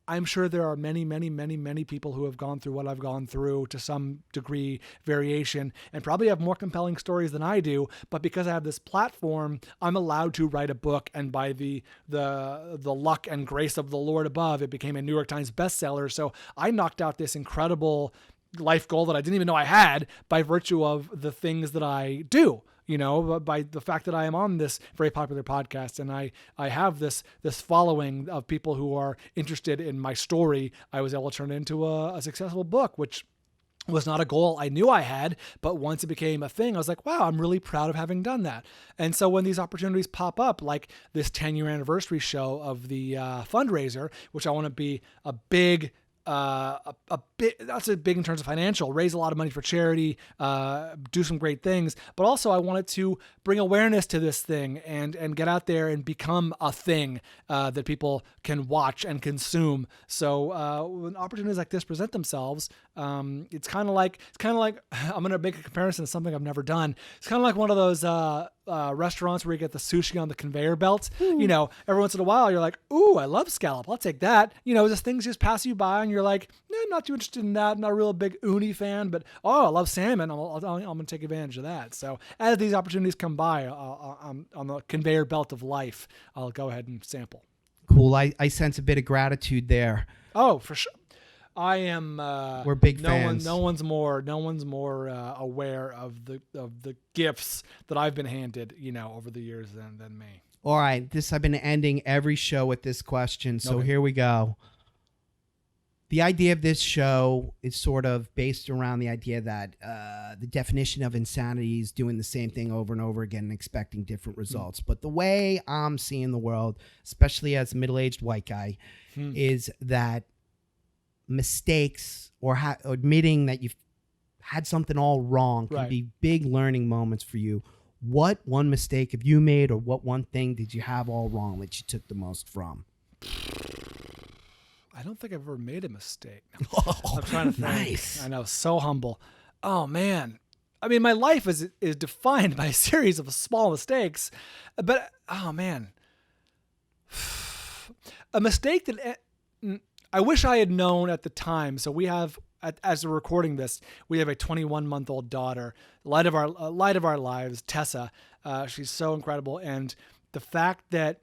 I'm sure there are many, many, many, many people who have gone through what I've gone through to some degree, variation, and probably have more compelling stories than I do. But because I have this platform, I'm allowed to write a book. And by the luck and grace of the Lord above, it became a New York Times bestseller. So I knocked out this incredible life goal that I didn't even know I had by virtue of the things that I do. You know, by the fact that I am on this very popular podcast and I have this following of people who are interested in my story, I was able to turn it into a successful book, which was not a goal I knew I had, but once it became a thing, I was like, wow, I'm really proud of having done that. And so when these opportunities pop up, like this 10-year anniversary show of the fundraiser, which I want to be a big that's a big in terms of financial, raise a lot of money for charity, do some great things, but also I wanted to bring awareness to this thing and get out there and become a thing that people can watch and consume. So when opportunities like this present themselves, it's kind of like I'm going to make a comparison to something I've never done. It's kind of like one of those restaurants where you get the sushi on the conveyor belt. You know, every once in a while you're like, ooh, I love scallop, I'll take that. You know, just things just pass you by and you're like, not too interested in that. I'm not a real big uni fan, but I love salmon. I'm going to take advantage of that. So as these opportunities come by on the conveyor belt of life, I'll go ahead and sample. Cool. I sense a bit of gratitude there. Oh, for sure. I am. We're big fans. No one's more aware of the gifts that I've been handed, you know, over the years than me. All right, I've been ending every show with this question, so Here we go. The idea of this show is sort of based around the idea that the definition of insanity is doing the same thing over and over again and expecting different results. But the way I'm seeing the world, especially as a middle-aged white guy, is that mistakes or admitting that you've had something all wrong can be big learning moments for you. What one mistake have you made, or what one thing did you have all wrong that you took the most from? I don't think I've ever made a mistake. I'm trying to think. Nice. I know, so humble. Oh man. I mean, my life is defined by a series of small mistakes, but oh man. A mistake that I wish I had known at the time. So we have, as we're recording this, we have a 21-month-old daughter, light of our lives, Tessa. She's so incredible, and the fact that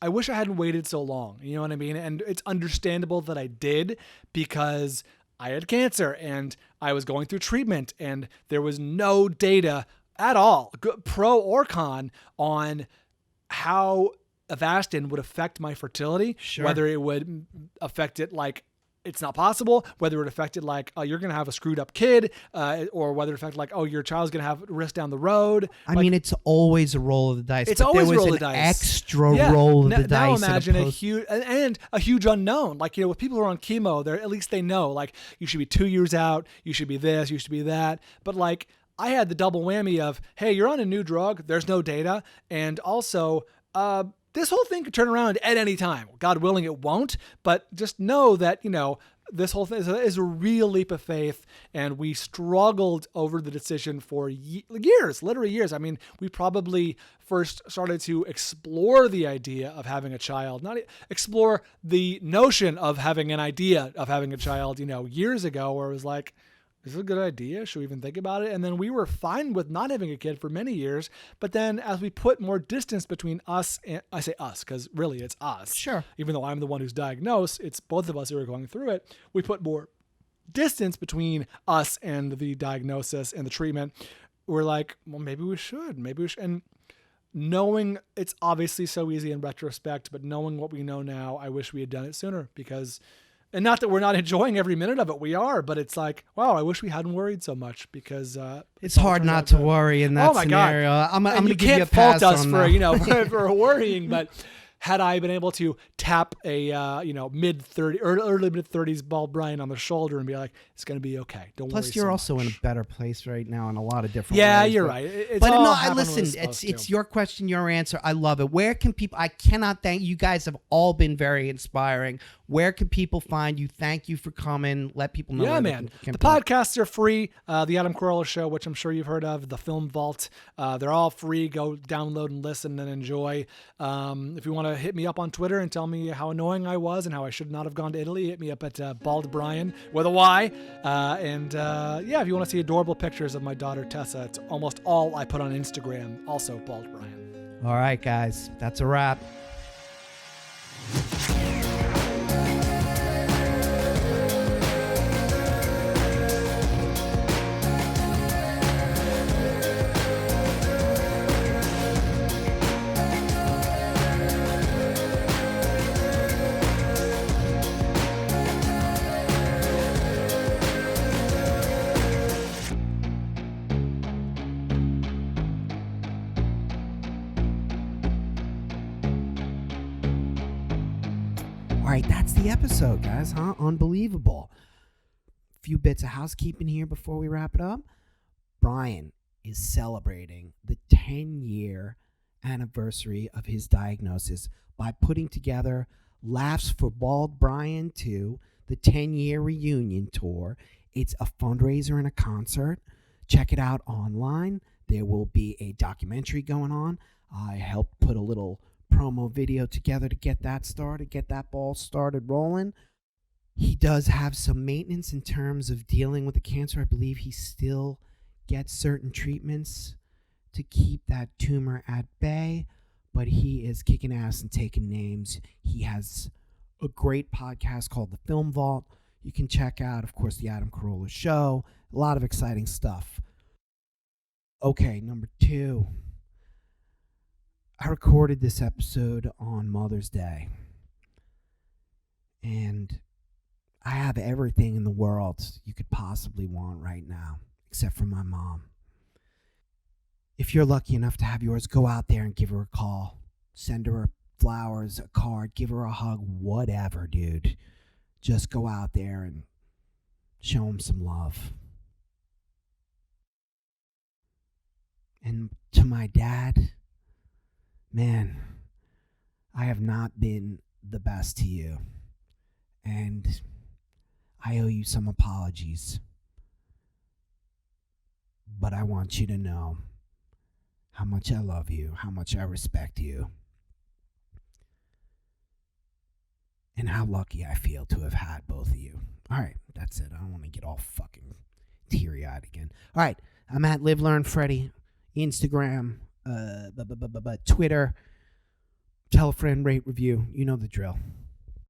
I wish I hadn't waited so long. You know what I mean? And it's understandable that I did, because I had cancer and I was going through treatment, and there was no data at all, pro or con, on how Avastin would affect my fertility. Sure. Whether it would affect it like it's not possible, whether it affected like, oh, you're going to have a screwed up kid, or whether it affected like, oh, your child's going to have risk down the road. I mean, it's always a roll of the dice. It's but always there was roll an of the dice. Extra roll of the dice. Now imagine a huge unknown. Like, you know, with people who are on chemo, they're, at least they know, like, you should be 2 years out, you should be this, you should be that. But like, I had the double whammy of, hey, you're on a new drug, there's no data, and also, this whole thing could turn around at any time. God willing, it won't. But just know that, you know, this whole thing is a real leap of faith, and we struggled over the decision for years, literally years. I mean, we probably first started to explore the idea of having a child, not explore the notion of having an idea of having a child, you know, years ago, where it was like, is this a good idea? Should we even think about it? And then we were fine with not having a kid for many years. But then as we put more distance between us, and I say us because really it's us. Sure. Even though I'm the one who's diagnosed, it's both of us who are going through it. We put more distance between us and the diagnosis and the treatment. We're like, well, maybe we should. And knowing, it's obviously so easy in retrospect, but knowing what we know now, I wish we had done it sooner, because... And not that we're not enjoying every minute of it, we are, but it's like, wow, I wish we hadn't worried so much, because it's hard not to worry in that scenario. I'm going to give you a pass fault us on for that. you know for worrying, but had I been able to tap a mid-30s, early mid-30s bald Bryan on the shoulder and be like, it's going to be okay, don't worry. Plus, you're so also much. in a better place right now in a lot of different Yeah, ways. you're right. It's But all no, happening when listen, supposed it's to. your question, your answer. I love it. Where can people? I cannot thank you guys. Have all been very inspiring. Where can people find you? Thank you for coming. Let people know. Yeah, where man. They can The find. podcasts are free. The Adam Carolla Show, which I'm sure you've heard of, the Film Vault. They're all free. Go download and listen and enjoy. If you want to hit me up on Twitter and tell me how annoying I was and how I should not have gone to Italy, hit me up at Bald Bryan with a Y. Yeah, if you want to see adorable pictures of my daughter Tessa, it's almost all I put on Instagram. Also Bald Bryan. All right, guys, that's a wrap. All right, that's the episode, guys, huh? Unbelievable. Few bits of housekeeping here before we wrap it up. Bryan is celebrating the 10-year anniversary of his diagnosis by putting together Laughs for Bald Bryan 2, the 10-year reunion tour. It's a fundraiser and a concert. Check it out online. There will be a documentary going on. I helped put a little promo video together to get that started, get that ball started rolling. He does have some maintenance in terms of dealing with the cancer. I believe he still gets certain treatments to keep that tumor at bay, but he is kicking ass and taking names. He has a great podcast called The Film Vault. You can check out, of course, the Adam Carolla Show. A lot of exciting stuff. Okay, number 2. I recorded this episode on Mother's Day, and I have everything in the world you could possibly want right now, except for my mom. If you're lucky enough to have yours, go out there and give her a call. Send her flowers, a card, give her a hug, whatever, dude. Just go out there and show them some love. And to my dad, man, I have not been the best to you. And I owe you some apologies. But I want you to know how much I love you, how much I respect you, and how lucky I feel to have had both of you. All right, that's it. I don't want to get all fucking teary-eyed again. All right, I'm at Live Learn Freddy, Instagram, Twitter, tell a friend, rate, review. You know the drill.